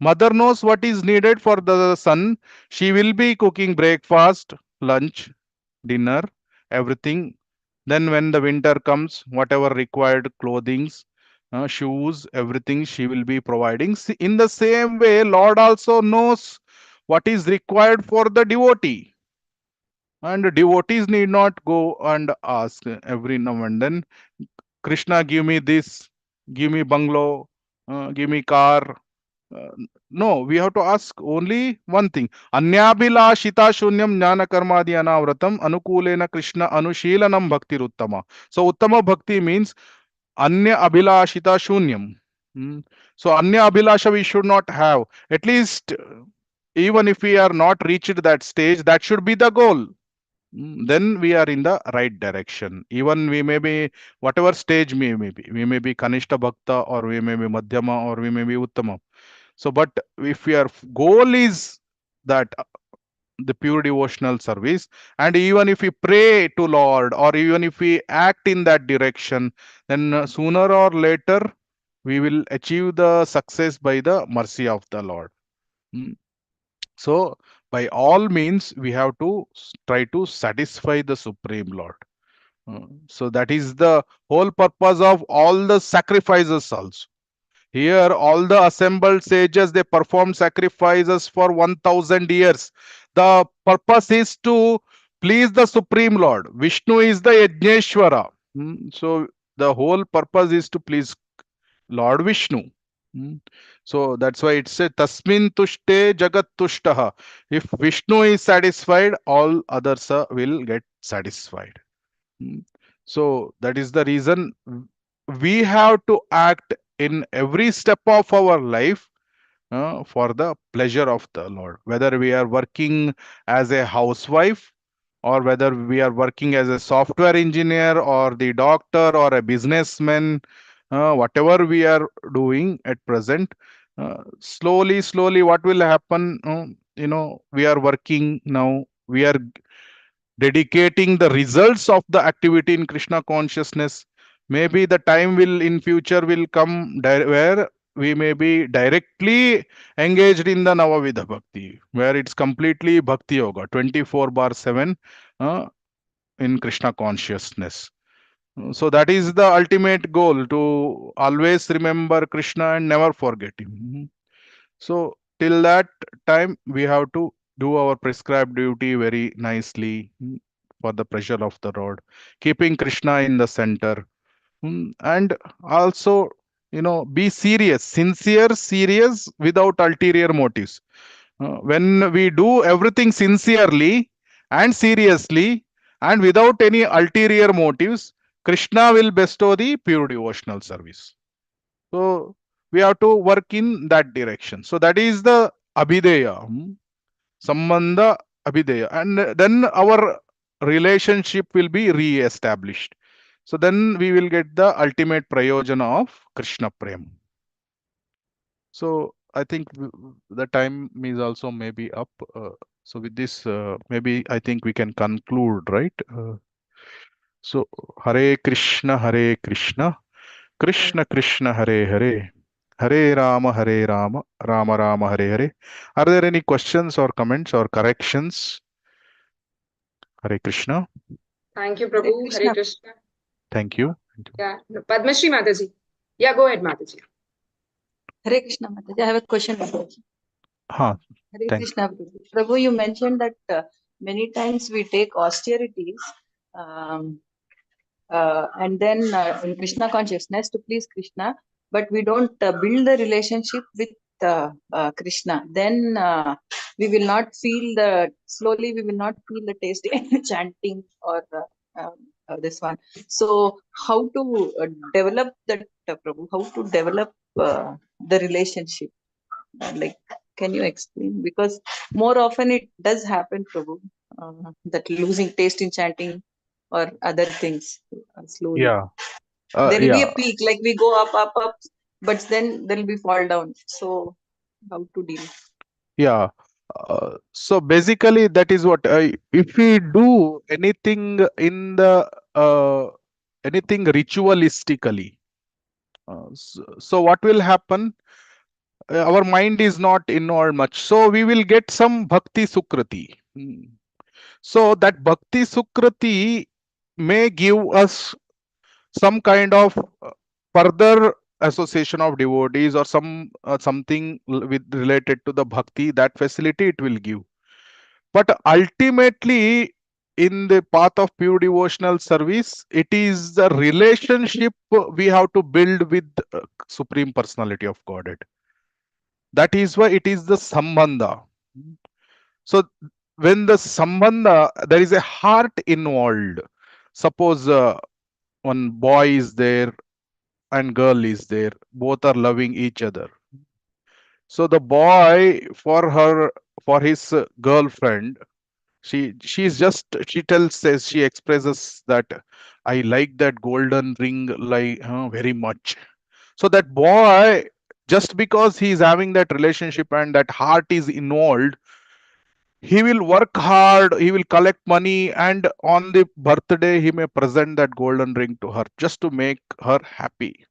Mother knows what is needed for the son. She will be cooking breakfast, lunch, dinner, everything. Then when the winter comes, whatever required clothings, shoes, everything she will be providing. In the same way, Lord also knows what is required for the devotee. And devotees need not go and ask every now and then, Krishna, give me this, give me bungalow, give me car. Uh, no, we have to ask only one thing. Anyabhilashita shunyam jnana karmadi anavratam anukulena Krishna anushilanam bhakti uttama. So uttama bhakti means anya abhilashita shunyam. So anya abhilasha we should not have. At least even if we are not reached that stage, that should be the goal. Then we are in the right direction. Even we may be whatever stage we may be Kanishta Bhakta, or we may be Madhyama, or we may be Uttama. So, but if your goal is that the pure devotional service, and even if we pray to Lord, or even if we act in that direction, then sooner or later we will achieve the success by the mercy of the Lord. So, by all means, we have to try to satisfy the Supreme Lord. So that is the whole purpose of all the sacrifices also. Here, all the assembled sages, they performed sacrifices for 1000 years. The purpose is to please the Supreme Lord. Vishnu is the Yajneshwara. So the whole purpose is to please Lord Vishnu. Hmm. So that's why it says Tasmin Tushte Jagat Tushtaha. If Vishnu is satisfied, all others will get satisfied. Hmm. So that is the reason we have to act in every step of our life for the pleasure of the Lord. Whether we are working as a housewife, or whether we are working as a software engineer, or the doctor, or a businessman, whatever we are doing at present, slowly, what will happen? We are working now. We are dedicating the results of the activity in Krishna consciousness. Maybe the time will in future will come where we may be directly engaged in the Navavidha Bhakti, where it's completely Bhakti Yoga, 24/7 uh, in Krishna consciousness. So that is the ultimate goal, to always remember Krishna and never forget him. So till that time, we have to do our prescribed duty very nicely, for the pleasure of the Lord, keeping Krishna in the center. And also, be serious, sincere, serious, without ulterior motives. When we do everything sincerely and seriously and without any ulterior motives, Krishna will bestow the pure devotional service. So we have to work in that direction. So that is the abhideya, sambandha abhideya, and then our relationship will be re-established. So then we will get the ultimate prayojana of Krishna Prem. So I think the time is also maybe up. So with this, maybe I think we can conclude, right? So Hare Krishna, Hare Krishna, Krishna Krishna, Hare Hare, Hare Rama, Hare Rama, Rama Rama, Hare Hare. Are there any questions or comments or corrections? Hare Krishna. Thank you, Hare Prabhu. Hare Krishna. Krishna. Thank you. Yeah, Padmashri Mataji. Yeah, go ahead, Mataji. Hare Krishna, Mataji. I have a question, Mataji. Ha, Hare thank Krishna, Prabhu. Prabhu, you mentioned that many times we take austerities um, and then in Krishna consciousness to please Krishna, but we don't build the relationship with Krishna. Then we will not feel slowly we will not feel the taste in chanting or this one. So, how to develop that, Prabhu? How to develop the relationship? Like, can you explain? Because more often it does happen, Prabhu, that losing taste in chanting or other things slowly. Yeah. There will be Yeah. a peak, like we go up, but then there will be fall down. So, how to deal? Yeah. So basically, that is what, if we do anything in the anything ritualistically, so what will happen? Our mind is not involved much, so we will get some bhakti sukriti. So that bhakti sukriti may give us some kind of further association of devotees, or something with related to the bhakti. That facility it will give. But ultimately, in the path of pure devotional service, it is the relationship we have to build with Supreme Personality of Godhead. That is why it is the sambandha. So when the sambandha, there is a heart involved. Suppose one boy is there and girl is there, both are loving each other. So the boy, for his girlfriend, she tells, says, she expresses that I like that golden ring, like, very much. So that boy, just because he is having that relationship and that heart is involved, he will work hard, he will collect money, and on the birthday he may present that golden ring to her just to make her happy.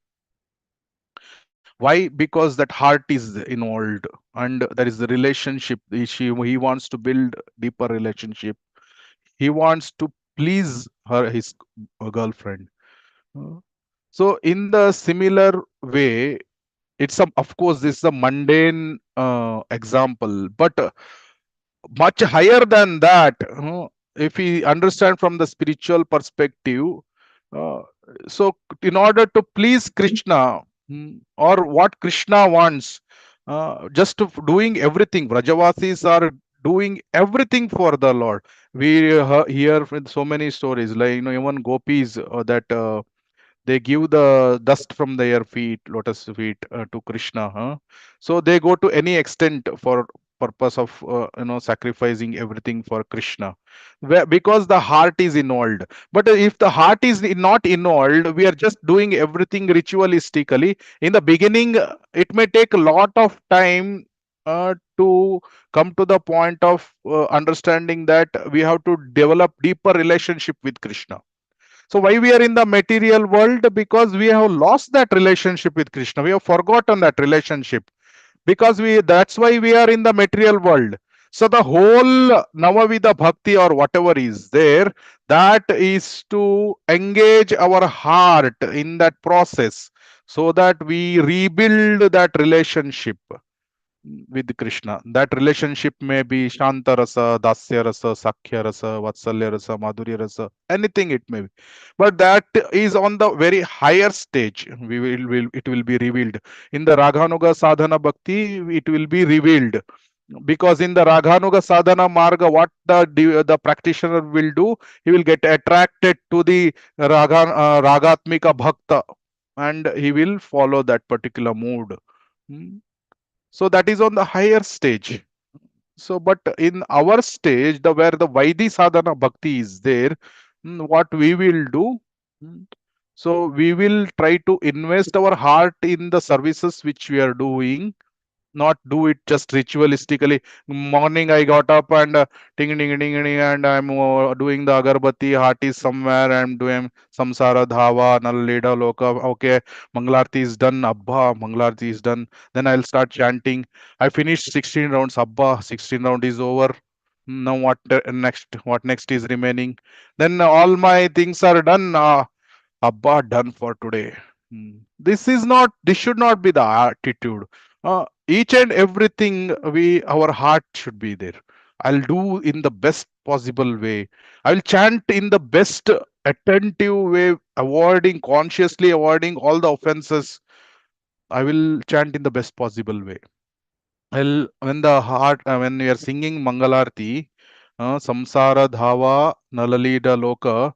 Why? Because that heart is involved, and there is the relationship. He wants to build deeper relationship. He wants to please his girlfriend. Uh, So in the similar way, it's a, of course, this is a mundane example, but much higher than that. If we understand from the spiritual perspective, uh, so in order to please Krishna, or what Krishna wants, just doing everything, Vrajavasis are doing everything for the Lord. We hear with so many stories, like even gopis, that they give the dust from their feet, lotus feet, to Krishna. So they go to any extent for purpose of sacrificing everything for Krishna, because the heart is involved. But if the heart is not involved, we are just doing everything ritualistically. In the beginning, it may take a lot of time to come to the point of understanding that we have to develop deeper relationship with Krishna. So why we are in the material world? Because we have lost that relationship with Krishna. We have forgotten that relationship. Because that's why we are in the material world. So the whole Navavidha Bhakti or whatever is there, that is to engage our heart in that process, so that we rebuild that relationship with Krishna. That relationship may be Shanta Rasa, Dasya Rasa, Sakhya Rasa, Vatsalya Rasa, Madhurya Rasa, anything it may be. But that is on the very higher stage. It will be revealed. In the Raghanuga Sadhana Bhakti, it will be revealed. Because in the Raghanuga Sadhana Marga, what the practitioner will do, he will get attracted to the Ragatmika Bhakta, and he will follow that particular mood. Hmm. So that is on the higher stage. So but in our stage, the where the Vaidhi Sadhana Bhakti is there, what we will do, mm, so we will try to invest our heart in the services which we are doing, not do it just ritualistically. Morning I got up and ding ding ding ding, and I'm doing the agarbatti. Heart is somewhere. I'm doing samsara dhava, naleda loka. Okay, Mangalarti is done. Abba, Mangalarti is done. Then I'll start chanting. I finished 16 rounds. Abba, 16 round is over. Now what next? What next is remaining? Then all my things are done. Abba, done for today. This is not. This should not be the attitude. Each and everything, our heart should be there. I'll do in the best possible way. I'll chant in the best attentive way, avoiding consciously avoiding all the offenses. I will chant in the best possible way. When the heart, when we are singing Mangalarti, Samsara Dhava Nalalida Loka,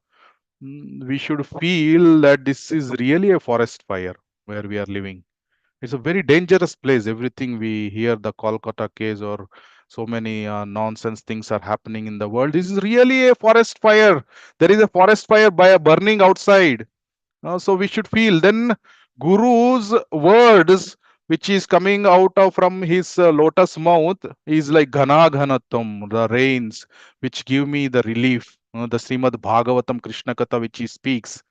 we should feel that this is really a forest fire where we are living. It's a very dangerous place. Everything we hear, the Kolkata case, or so many nonsense things are happening in the world. This is really a forest fire. There is a forest fire by a burning outside. So we should feel. Then Guru's words, which is coming out of from his lotus mouth, is like Ghana Ghanatam, the rains, which give me the relief. The Srimad Bhagavatam Krishna Katha, which he speaks,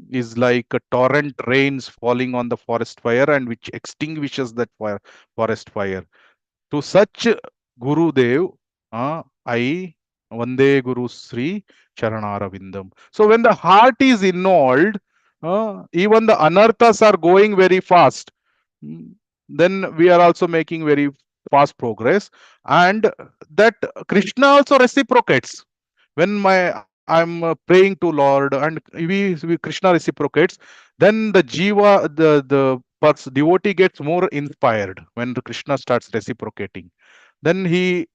is like a torrent rains falling on the forest fire, and which extinguishes that forest fire. To such Gurudev, I Vande Guru Sri Charanara. So when the heart is involved, even the anarthas are going very fast. Mm, Then we are also making very fast progress, and that Krishna also reciprocates. When I'm praying to Lord, and we Krishna reciprocates, then the jiva, the devotee gets more inspired when the Krishna starts reciprocating. Then he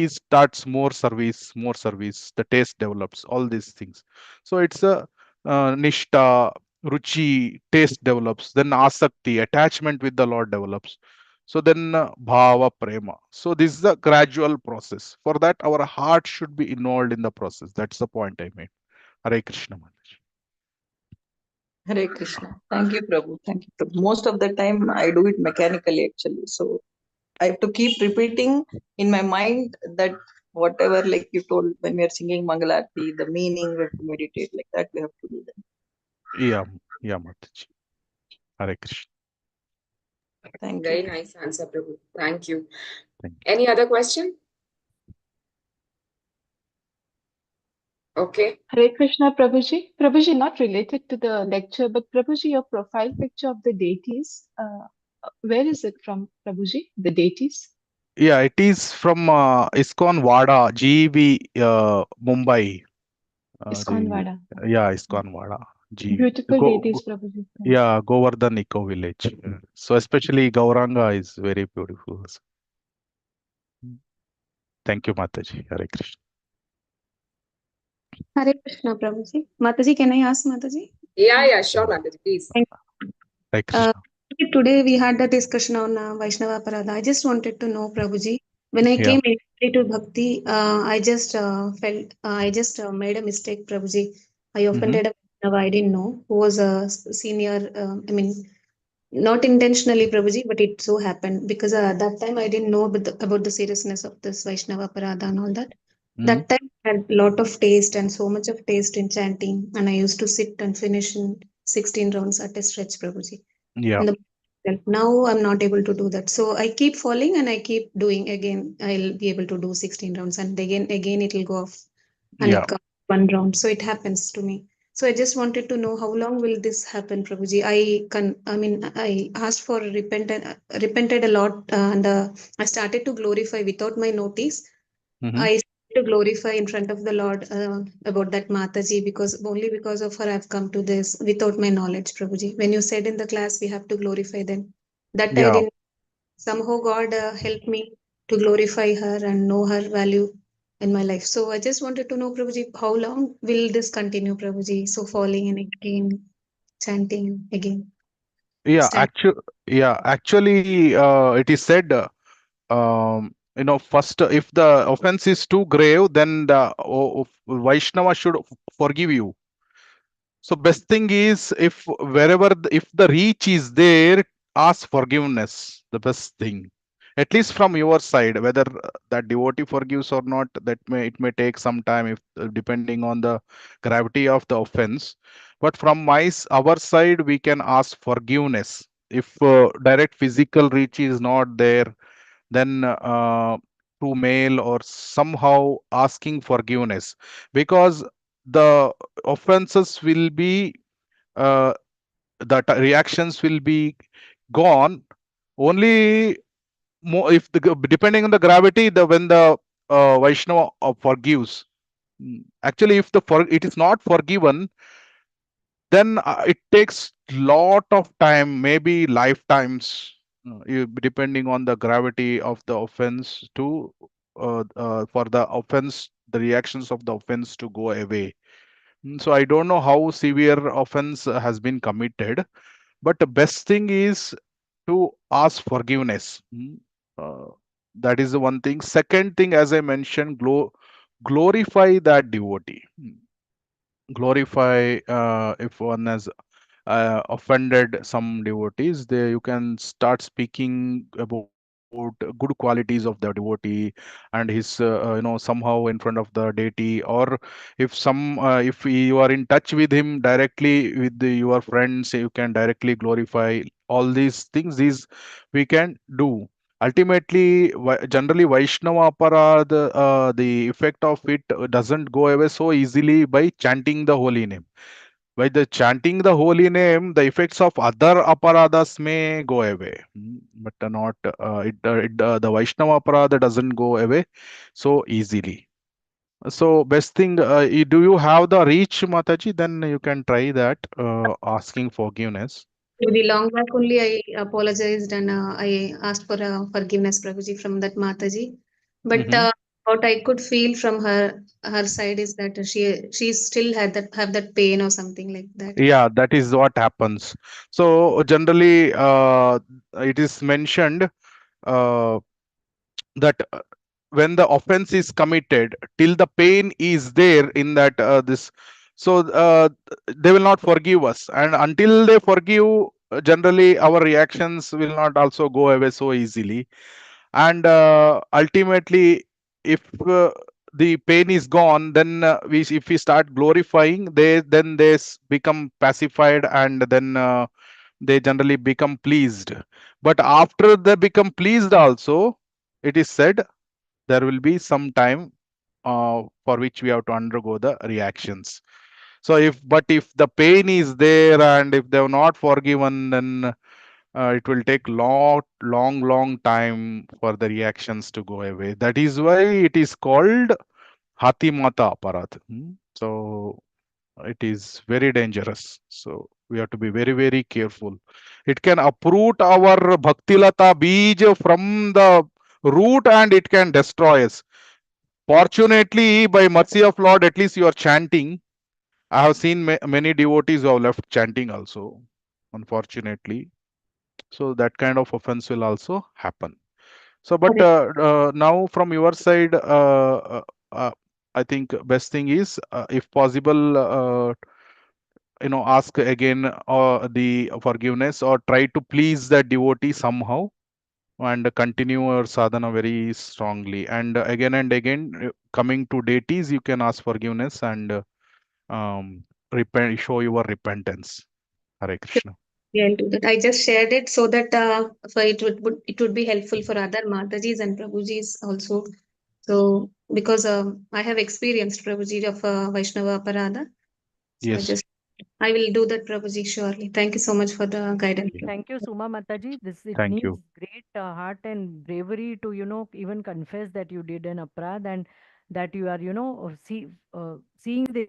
starts more service, the taste develops, all these things. So it's a nishta, ruchi, taste develops, then asakti, attachment with the Lord develops. So then bhava prema. So this is a gradual process. For that, our heart should be involved in the process. That's the point I made. Hare Krishna Mataji. Hare Krishna. Thank you, Prabhu. Thank you, Prabhu. Most of the time, I do it mechanically, actually. So I have to keep repeating in my mind that whatever, like you told, when we are singing Mangalarti, the meaning, we have to meditate like that. We have to do that. Yeah, yeah, Mataji. Hare Krishna. Thank Very you. nice answer, Prabhu. Thank you. Thank you. Any other question? Okay. Hare Krishna, Prabhuji. Prabhuji, not related to the lecture, but Prabhuji, your profile picture of the deities, where is it from, Prabhuji? The deities? Yeah, it is from ISKCON Wada, GV, Mumbai. ISKCON Vada. Yeah, ISKCON Wada, GV. Beautiful deities, Prabhuji. Yeah, Govardhan Eco Village. So especially Gauranga is very beautiful. Thank you, Mataji. Hare Krishna. Hare Krishna, Prabhuji. Mataji, can I ask Mataji? Yeah, sure, Mataji, please. Thank Hare uh, Krishna. Today we had the discussion on Vaishnava Parada. I just wanted to know, Prabhuji, when I Yeah. came initially to Bhakti, I just felt, I just made a mistake, Prabhuji. I Mm-hmm. offended a Vaishnava I didn't know, who was a senior, I mean, not intentionally, Prabhuji, but it so happened because that time I didn't know about the seriousness of this Vaishnava Parada and all that. Mm-hmm. That time I had a lot of taste and so much of taste in chanting, and I used to sit and finish in 16 rounds at a stretch, Prabhuji. Yeah. In the now I'm not able to do that. So I keep falling and I keep doing again. I'll be able to do 16 rounds and again it will go off and Yeah. it comes one round. So it happens to me. So I just wanted to know how long will this happen, Prabhuji? I mean, I asked for repented a lot, and I started to glorify without my notice. Mm-hmm. I started to glorify in front of the Lord about that Mataji because only because of her I've come to this without my knowledge, Prabhuji. When you said in the class we have to glorify them, that I Yeah. didn't. Somehow God helped me to glorify her and know her value in my life. So I just wanted to know, Prabhuji, how long will this continue, Prabhuji? So falling and again, chanting again, Yeah. stand. Actually, it is said, first, if the offense is too grave, then the Vaishnava should forgive you. So best thing is, if if the reach is there, ask forgiveness. The best thing, at least from your side, whether that devotee forgives or not, that it may take some time, if depending on the gravity of the offense. But from our side, we can ask forgiveness. If direct physical reach is not there, then through mail or somehow asking forgiveness, because the offenses will be uh, reactions will be gone only if depending on the gravity, the when the Vaishnava forgives. Actually, if it is not forgiven, then it takes lot of time, maybe lifetimes, depending on the gravity of the offense, to for the offense, the reactions of the offense to go away. So I don't know how severe offense has been committed, but the best thing is to ask forgiveness. Uh, that is the one thing. Second thing, as I mentioned, glorify that devotee. Glorify, if one has offended some devotees, there you can start speaking about good qualities of the devotee and his somehow in front of the deity, or if you are in touch with him directly with your friends, you can directly glorify. All these things, these we can do. Ultimately, generally Vaishnava aparad, the effect of it doesn't go away so easily by chanting the holy name. By the chanting the holy name, the effects of other aparadas may go away. But not the Vaishnava aparada doesn't go away so easily. So best thing, do you have the reach, Mataji? Then you can try that, asking forgiveness. Very long back only I apologized and I asked for forgiveness, Prabhuji, from that Mataji. But Hmm. what I could feel from her side is that she still had that have that pain or something like that. Yeah, that is what happens. So generally, it is mentioned uh, that when the offense is committed, till the pain is there in that this, so they will not forgive us, and until they forgive, generally our reactions will not also go away so easily. And ultimately, if the pain is gone, then if we start glorifying, then become pacified, and then they generally become pleased. But after they become pleased also, it is said there will be some time, for which we have to undergo the reactions. So if the pain is there and if they have not forgiven, then it will take long time for the reactions to go away. That is why it is called Hatimata Aparat. So it is very dangerous. So we have to be very careful. It can uproot our Bhaktilata Bij from the root and it can destroy us. Fortunately, by mercy of Lord, at least you are chanting. I have seen many devotees who have left chanting also, unfortunately. So that kind of offense will also happen. So, but now from your side, I think best thing is, if possible, ask again the forgiveness or try to please the devotee somehow and continue your sadhana very strongly. And again, coming to deities, you can ask forgiveness and repent, show your repentance. Hare Krishna. Yeah, I'll do that. I just shared it so that for it would be helpful for other Matajis and Prabhujis also. So because I have experienced Prabhuji of Vaishnava Aparada. So Yes. I will do that, Prabhuji, surely. Thank you so much for the guidance. Thank you, Suma Mataji. It Thank needs you. great heart and bravery to, even confess that you did an aparad and that you are, seeing the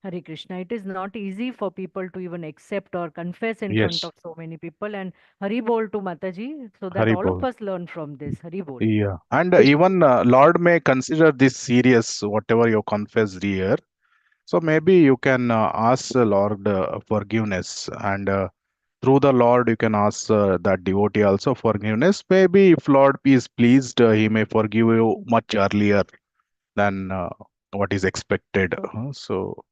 Hare Krishna. It is not easy for people to even accept or confess in front Yes. of so many people. And Hari Bol to Mataji, so that all of Haribol. us learn from this. Hari Bol. Yeah. And even Lord may consider this serious, whatever you confessed here. So maybe you can ask the Lord forgiveness, and through the Lord you can ask that devotee also forgiveness. Maybe if Lord is pleased, he may forgive you much earlier than what is expected. So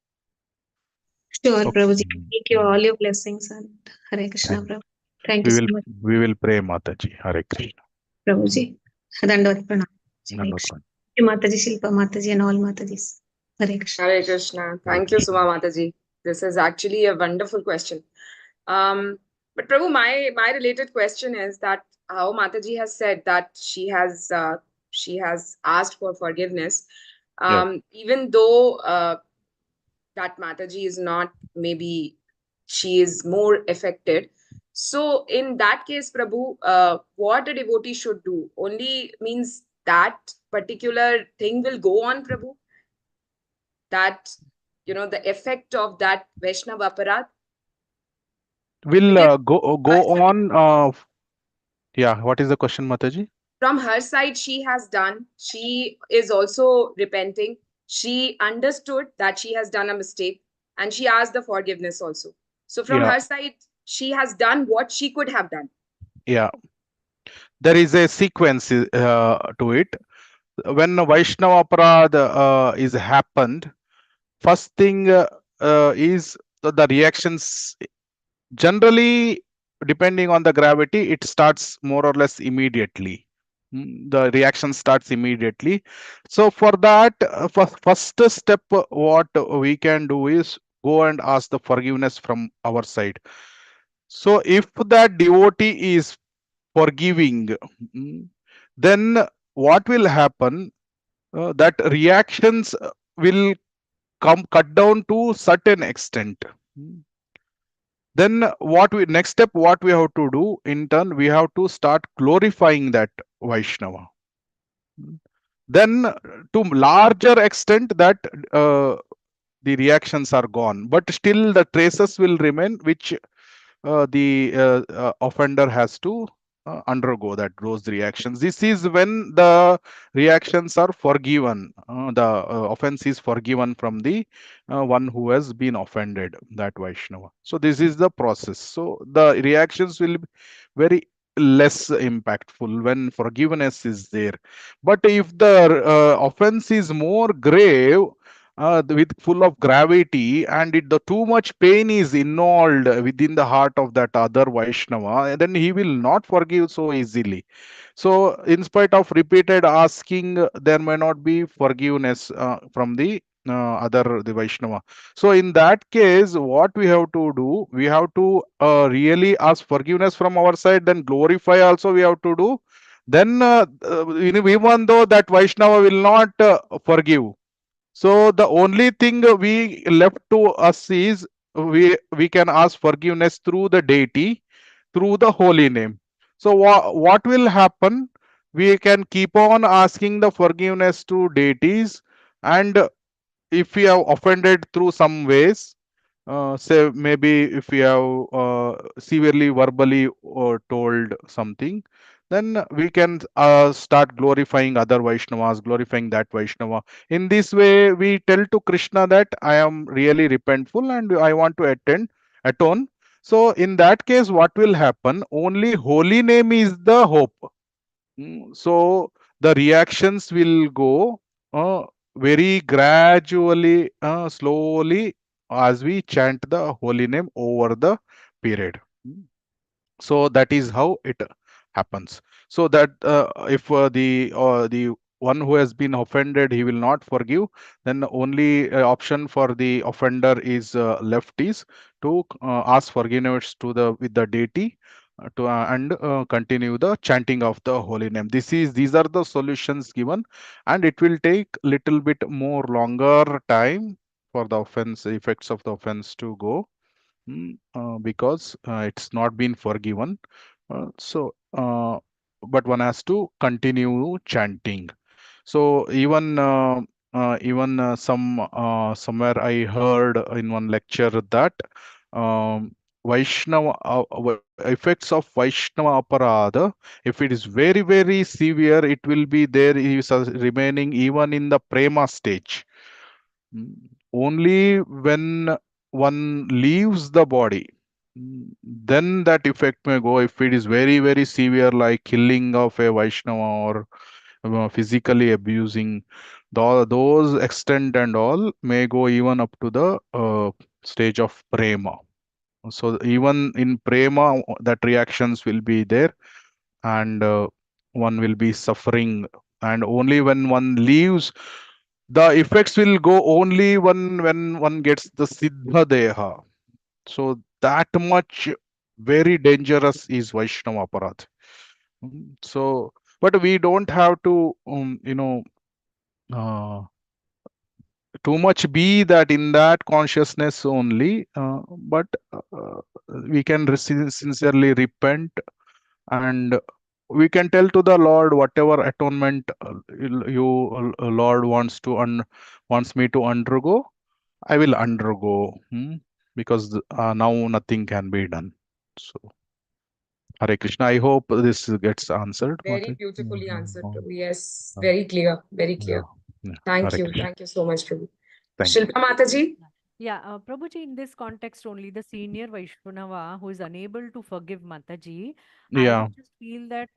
Sure, okay. Prabhuji. Thank you all your blessings and Hare Krishna, Thank. Prabhu. Thank you We so will much, we will pray, Mataji. Hare Krishna. Prabhuji. Dandavat pranam. Hare Nandot Krishna. Thank you, Mataji, Shilpa Mataji, and all Matajis. Hare Krishna. Hare Krishna. Hare Thank you, Krishna. Suma Mataji. This is actually a wonderful question. But Prabhu, my related question is that how Mataji has said that she has asked for forgiveness, Yeah. even though that Mataji is not, maybe she is more affected. So in that case, Prabhu, what a devotee should do only means that particular thing will go on, Prabhu. That the effect of that Vaishnava aparat, Will because go on. Yeah. What is the question, Mataji? from her side she is also repenting. She understood that she has done a mistake and she asked the forgiveness also. So from Yeah. her side she has done what she could have done. Yeah. There is a sequence to it. When Vaishnava Aparad is happened, first thing is the reactions. Generally, depending on the gravity, it starts more or less immediately. The reaction starts immediately. So for that, first step, what we can do is go and ask the forgiveness from our side. So if that devotee is forgiving, then what will happen? That reactions will come cut down to certain extent. Then next step, what we have to do in turn, we have to start glorifying that Vaishnava. Then to larger extent that the reactions are gone, but still the traces will remain, which the offender has to undergo those reactions. This is when the reactions are forgiven. The offense is forgiven from the one who has been offended, that Vaishnava. So this is the process. So the reactions will be very less impactful when forgiveness is there. But if the offense is more grave, with full of gravity, and the too much pain is involved within the heart of that other Vaishnava, then he will not forgive so easily. So in spite of repeated asking, there may not be forgiveness from the Vaishnava. So in that case, what we have to do, we have to really ask forgiveness from our side, then glorify also we have to do. then even though that Vaishnava will not forgive. So the only thing we left to us is we can ask forgiveness through the deity, through the holy name. So what will happen? We can keep on asking the forgiveness to deities, and if we have offended through some ways, say maybe if we have severely verbally told something, then we can start glorifying other Vaishnavas, glorifying that Vaishnava. In this way, we tell to Krishna that I am really repentful and I want to atone. So in that case, what will happen? Only holy name is the hope. So the reactions will go very gradually, slowly, as we chant the holy name over the period. So that is how it happens. So that if the one who has been offended, he will not forgive, then the only option for the offender is left is to ask forgiveness to the with the deity, to and continue the chanting of the holy name. These are the solutions given, and it will take little bit more longer time for the offense effects of the offense to go. Because it's not been forgiven. But one has to continue chanting. So even somewhere I heard in one lecture that Vaishnava effects of Vaishnava aparadha, if it is very severe, it will be there is remaining even in the prema stage. Mm, Only when one leaves the body, then that effect may go. If it is very severe, like killing of a Vaishnava or physically abusing, those extent and all may go even up to the stage of prema. So even in prema, that reactions will be there, and one will be suffering. And only when one leaves, the effects will go only when one gets the siddha deha. So that much very dangerous is Vaishnava aparadh. So, but we don't have to, uh, too much be that in that consciousness only, but we can sincerely repent, and we can tell to the Lord whatever atonement Lord wants me to undergo, I will undergo, because now nothing can be done. So, Hare Krishna. I hope this gets answered, Very Mataji. beautifully answered, Mhm. Prabhu. Yes, Uh, very clear, very Yeah, clear. yeah. Thank Hare you. Krishna. Thank you so much, Prabhu. Thank you. Shilpa Mataji? Yeah, Prabhuji, in this context only, the senior Vaishnava who is unable to forgive Mataji, I Yeah. would just feel that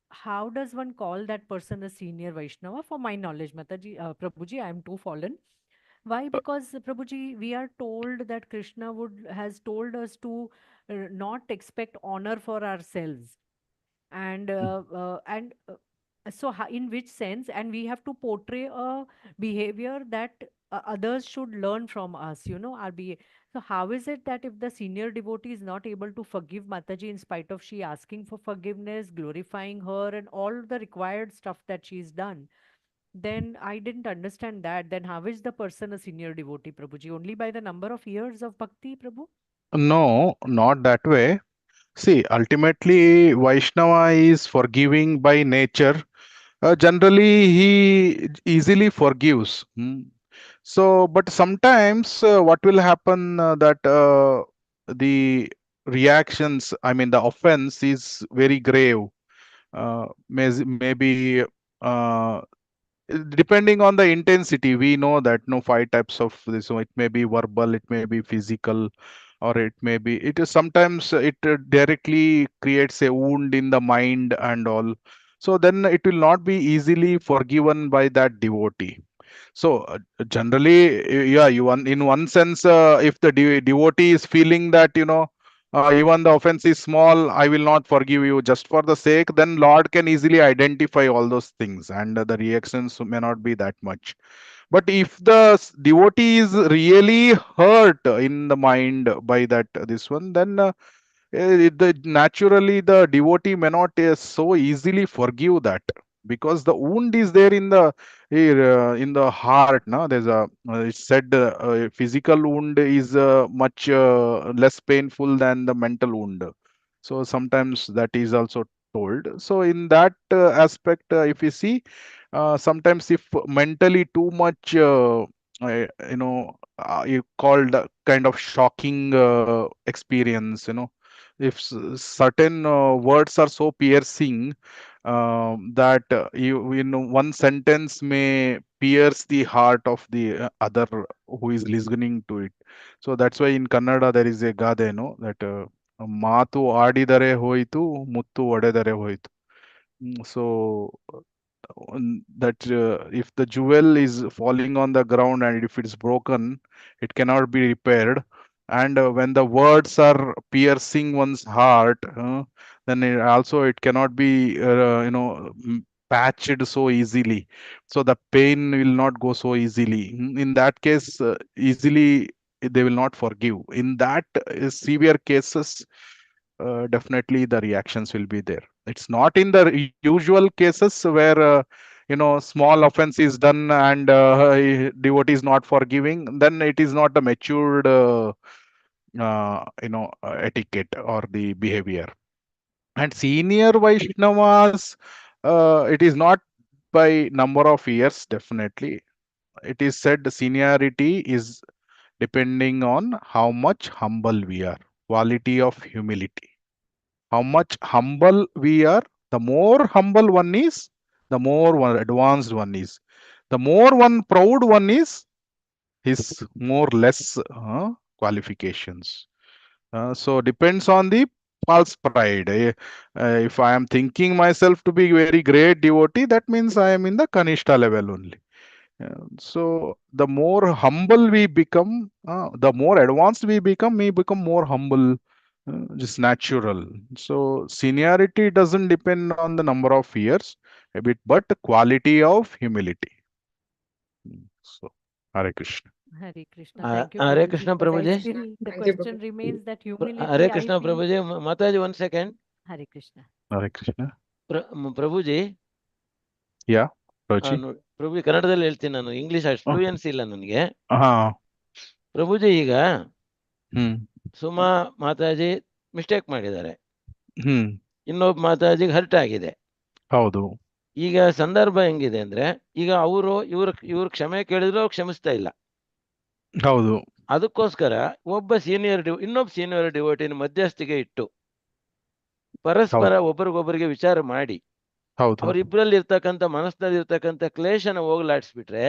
how does one call that person a senior Vaishnava? For my knowledge, Mataji, Prabhuji, I am too fallen. Why? Because Prabhuji, we are told that Krishna would has told us to not expect honor for ourselves, and so in which sense, and we have to portray a behavior that others should learn from us, our behavior. So how is it that if the senior devotee is not able to forgive Mataji in spite of she asking for forgiveness, glorifying her, and all the required stuff that she's done, then I didn't understand that. Then how is the person a senior devotee, Prabhuji? Only by the number of years of bhakti, Prabhu? No, not that way. See, ultimately, Vaishnava is forgiving by nature. Generally, he easily forgives. So, but sometimes what will happen that the reactions, I mean, the offense is very grave. Maybe uh, depending on the intensity, we know that no five types of this. So it may be verbal, it may be physical, or it may be. It is sometimes it directly creates a wound in the mind and all. So then it will not be easily forgiven by that devotee. So generally, yeah, in one sense, if the devotee is feeling that even the offense is small, I will not forgive you just for the sake, then Lord can easily identify all those things, and the reactions may not be that much. But if the devotee is really hurt in the mind by that this one, then naturally the devotee may not so easily forgive that, because the wound is there in the heart. No, there's a it's said physical wound is much less painful than the mental wound. So sometimes that is also told. So in that aspect, if you see, sometimes if mentally too much you called kind of shocking experience, if certain words are so piercing that you in one sentence may pierce the heart of the other who is listening to it. So that's why in Kannada there is a gade, that ಮಾತು ಆಡಿದರೆ ಹೋಯಿತು ಮುತ್ತು ಒಡೆದರೆ ಹೋಯಿತು. So that if the jewel is falling on the ground and if it's broken, it cannot be repaired. And when the words are piercing one's heart, then it cannot be patched so easily. So the pain will not go so easily. In that case, easily they will not forgive. In that severe cases, definitely the reactions will be there. It's not in the usual cases where small offense is done and devotee is not forgiving. Then it is not a matured etiquette or the behavior. And senior Vaishnavas, it is not by number of years. Definitely it is said seniority is depending on how much humble we are, quality of humility. How much humble we are, the more humble one is, the more one advanced one is. The more one proud one is, his more less qualifications. So depends on the false pride. If I am thinking myself to be very great devotee, that means I am in the Kanishta level only. So the more humble we become, the more advanced we become more humble, just natural. So seniority doesn't depend on the number of years, a bit, but the quality of humility. So, Hare Krishna. Hare Krishna. Thank you, Hare Prabhuji. Krishna, But Prabhuji. the Thank you, question remains that Hare humility, I Krishna, feel. Prabhuji. Mataji, 1 second. Hare Krishna. Hare Krishna. Prabhuji. Yeah, Prabhuji. ಪ್ರಭು ಕನ್ನಡದಲ್ಲಿ ಹೇಳ್ತೀನಿ, ನಾನು English ಅಷ್ಟು fluency ಇಲ್ಲ ನನಗೆ. ಪ್ರಭುಜಿ, ಈಗ Suma Mataji mistake ಮಾಡಿದ್ದಾರೆ, ಇನ್ನೊಬ್ಬ ಮಾತಾಜಿಗೆ hurt ಆಗಿದೆ. ಹೌದು. ಈಗ ಸಂದರ್ಭ ಹೆಂಗಿದೆ ಅಂದ್ರೆ, ಈಗ ಇವ್ರು ಕ್ಷಮೆ ಕೇಳಿದ್ರು ಅವ್ರು ಕ್ಷಮಿಸ್ತಾ ಇಲ್ಲ. ಹೌದು. ಅದಕ್ಕೋಸ್ಕರ ಇನ್ನೊಬ್ಬ ಸೀನಿಯರ್ ಡಿವೋಟಿನ ಮಧ್ಯಸ್ಥಿಗೆ ಇಟ್ಟು ಪರಸ್ಪರ ಒಬ್ಬರಿಗೊಬ್ಬರಿಗೆ ವಿಚಾರ ಮಾಡಿ ಅವರಿಬ್ಬರಲ್ಲಿ ಇರ್ತಕ್ಕಂಥ ಮನಸ್ಸಿನಲ್ಲಿ ಇರ್ತಕ್ಕಂಥ ಕ್ಲೇಶನ ಹೋಗ್ಲಾಡಿಸ್ಬಿಟ್ರೆ,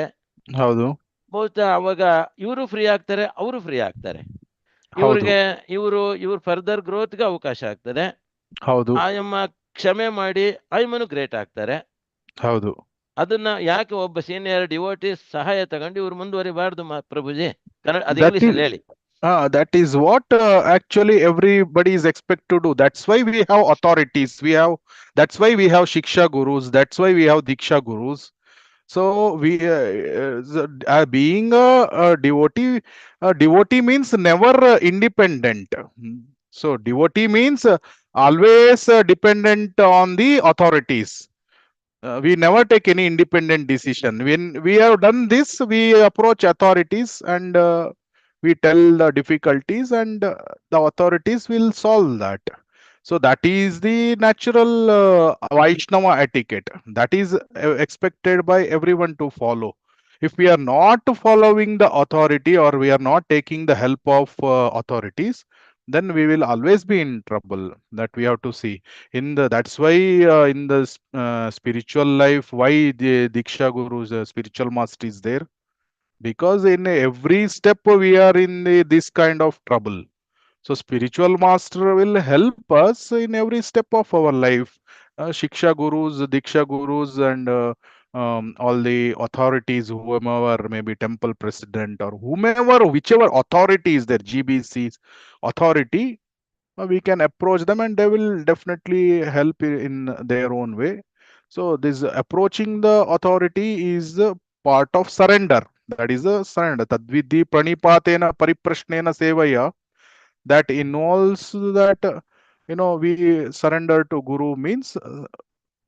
ಹೌದು, ಬಹುಶಃ ಅವಾಗ ಇವರು ಫ್ರೀ ಆಗ್ತಾರೆ, ಅವರು ಫ್ರೀ ಆಗ್ತಾರೆ. ಇವ್ರ ಫರ್ದರ್ ಗ್ರೋತ್ಗೆ ಅವಕಾಶ ಆಗ್ತದೆ. ಹೌದು. ಆಯಮ್ಮ ಕ್ಷಮೆ ಮಾಡಿ ಆಯಮ್ಮನು ಗ್ರೇಟ್ ಆಗ್ತಾರೆ. ಹೌದು. ಅದನ್ನ ಯಾಕೆ ಒಬ್ಬ ಸೀನಿಯರ್ ಡಿವೋಟಿ ಸಹಾಯ ತಗೊಂಡು ಇವ್ರು ಮುಂದುವರಿಬಾರ್ದು ಪ್ರಭುಜಿ? ಅದು ಇಂಗ್ಲಿಷ್ ಅಲ್ಲಿ ಹೇಳಿ. That is what actually everybody is expected to do. That's why we have authorities. That's why we have Shiksha Gurus. That's why we have Diksha Gurus. So we being a devotee means never independent. So devotee means always dependent on the authorities. We never take any independent decision. When we have done this, we approach authorities and we tell the difficulties, and the authorities will solve that. So that is the natural Vaishnava etiquette. That is expected by everyone to follow. If we are not following the authority or we are not taking the help of authorities, then we will always be in trouble. That we have to see. That's why in the spiritual life, why the Diksha Gurus, spiritual master is there, because in every step we are in this kind of trouble. So spiritual master will help us in every step of our life. Shiksha Gurus, Diksha Gurus, and all the authorities, whomever, maybe temple president or whomever, whichever authority is there, GBC's authority, we can approach them and they will definitely help in their own way. So this approaching the authority is a part of surrender. That is a surrender. Tadvidhi pranipatena pariprashnena sevaya. That involves that we surrender to Guru means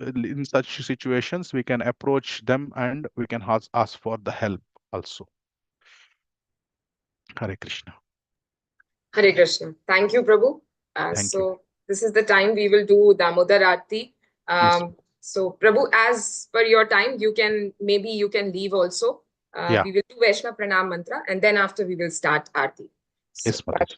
in such situations we can approach them and we can ask for the help also. Hare Krishna. Hare Krishna. Thank you, Prabhu. Thank you. So this is the time we will do Damodar Aarti. Yes. So Prabhu, as per your time, you can leave also. Yeah. We will do Vaishnav Pranam Mantra and then after we will start Aarti. So, Yes, Mataji.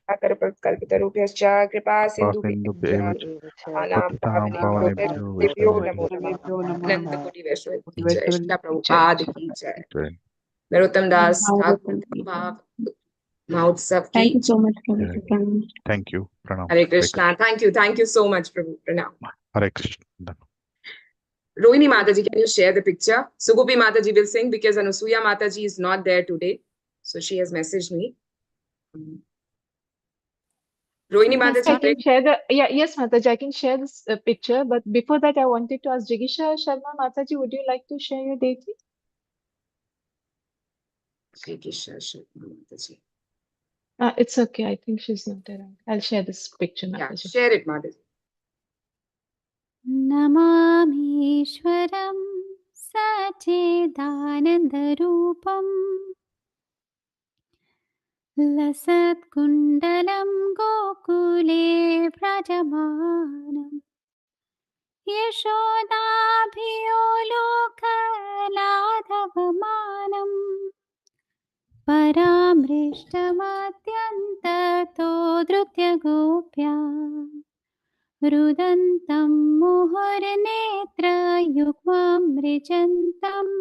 Kalpitarubhyascha kripa Sindhubhyeva sindhubhyascha Patitang Divyo Pavanebhyo namo namah Ananta Koti Vaishnav ki jai Vaishnav Srila Prabhupada ki jai Jai. Narottam Das Thakur Bhav Mahotsav Thank ki you so much, Jai. Prabhu. Thank you. Pranam. Hare Krishna. Thank you so much, Prabhu. Pranam. Hare Krishna. Rohini Mataji, can you share the picture? Sugopi Mataji will sing because Anusuya Mataji is not there today. So she has messaged me. Rohini Yes, I Mataji, can share the yes, Mataji, I can share this picture. But before that, I wanted to ask Jigisha Sharma Mataji, would you like to share your deity? It's okay. I think she's not around. I'll share this picture, Mataji. Yeah, share it, Mataji. नमामीश्वरं सच्चिदानन्दरूपं लसत्कुण्डलं गोकुले व्रजमानं यशोदाभियो लोकलाघवमानं परामृष्टमत्यन्ततो धृत्यगोप्या रुदन्तं मुहुर्नेत्रयुग्मं मृजन्तम्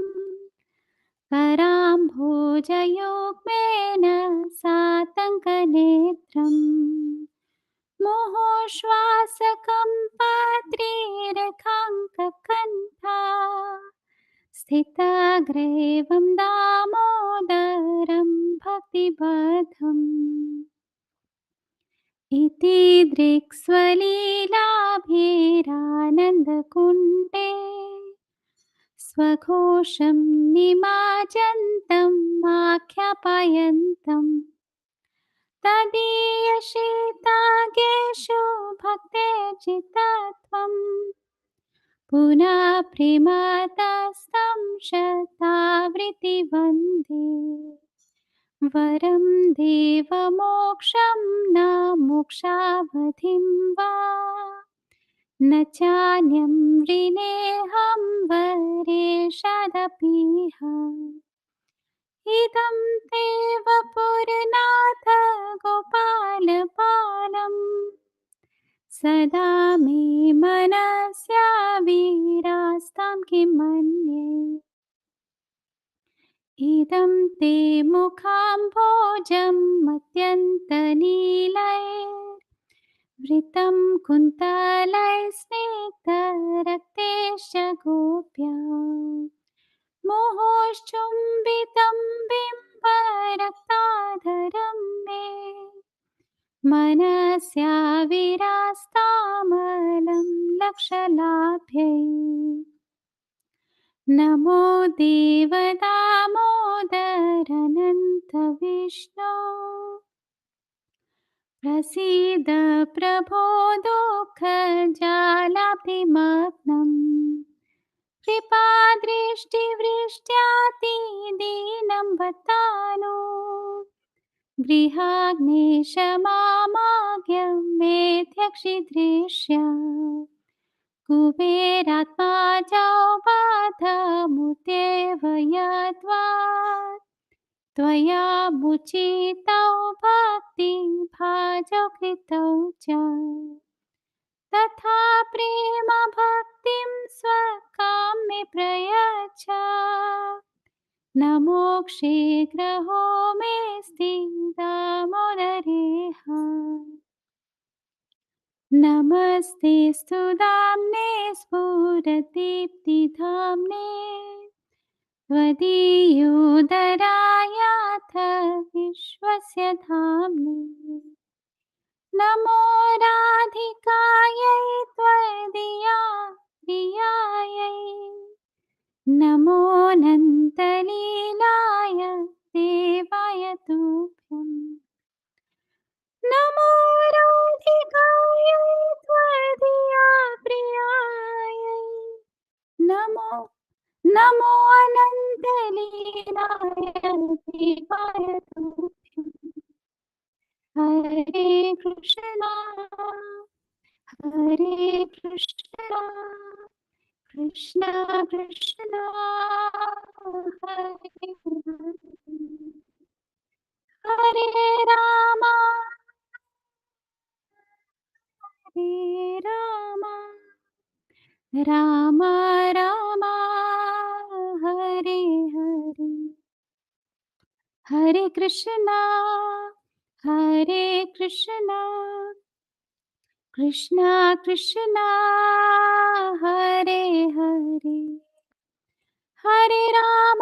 कराम्भोजयुग्मेन सातङ्कनेत्रम् मुहुश्वासकम्पत्रिरकाङ्ककण्ठा स्थितग्रीवं दामोदरं भक्तिबद्धम् इति दृक्स्वलीलाभिरानन्दकुण्डे स्वघोषं निमाजन्तम् आख्यापयन्तम् तदीयशीतागेषु भक्तेर्जितत्वम् पुनः प्रेमतस्तं शतावृत्तिवन्दे वरं देवमोक्षं न मोक्षावधिं वा न चान्यं वृणेऽहं वरेषदपीह इदं देव पुरनाथ गोपालपालम् सदा मे मनस्याविरास्तां किं मन्ये इदं ते मुखाम्भोजं मत्यन्तनीलैर्वृतं कुन्तलैस्निग्धरक्तेश्च गोप्या मोहोश्चुम्बितं बिम्बरक्ताधरं मे मनस्याविरास्तामलं लक्षलाभ्यै नमो देवदामोदर विष्णु प्रसीद प्रभो दुःखजालाब्धिमग्नम् कृपादृष्टिवृष्ट्यातिदीनं बतानो गृहाग्नेशमामाज्ञं मेध्यक्षिदृश्या कुबेरात्मा चौबाधमुतेव यद्वा त्वया मुचितौ भक्तिभाजौ कृतौ च तथा प्रेम भक्तिं स्वकाम्ये प्रयच्छ न मोक्षे ग्रहो मेऽस्ति दामोदरेह नमस्ते स्तुदाम्ने स्फुरदीप्तिधाम्ने त्वदीयोदरायाथ विश्वस्य धाम्ने नमो राधिकायै त्वदीया प्रियायै नमो नन्दलीलाय देवाय तुभ्यम् नमो राधिकायै नमो नमो अनन्तलीलाय देवाय तुभ्यं हरे कृष्णा कृष्ण कृष्ण हरे हरे राम राम राम हरे हरे हरे कृष्णा कृष्णा कृष्णा हरे हरे हरे राम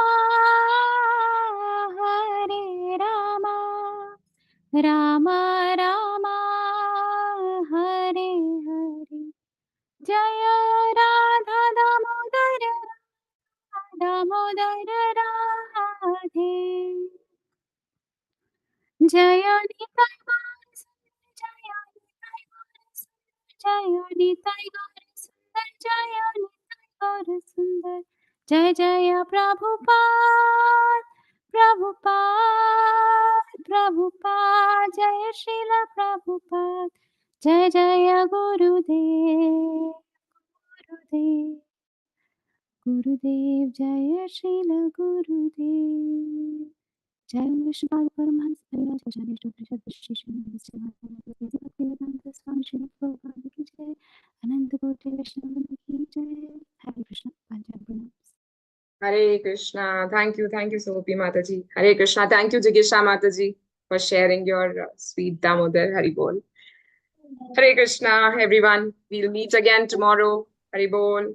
राम राम हरे हरे जय राधा दामोदर राधे जय निताय गौर सुंदर जय निताय गौर सुंदर जय निताय गौर सुंदर जय जय प्रभुपाद जय श्रील प्रभुपाद जय जय गुरुदेव जय श्रील गुरुदेव जय श्रीपाद परमहंस परिवार स्वामी श्री प्रभुपाद की जय अनंत कोटि वैष्णव की जय हरे Krishna Punjab Hare Krishna. Thank you Sopi Mataji. Hare Krishna. Thank you Jigisha Mataji for sharing your sweet Damodar Hari Bol. Hare Krishna, everyone. We'll meet again tomorrow. Hari Bol.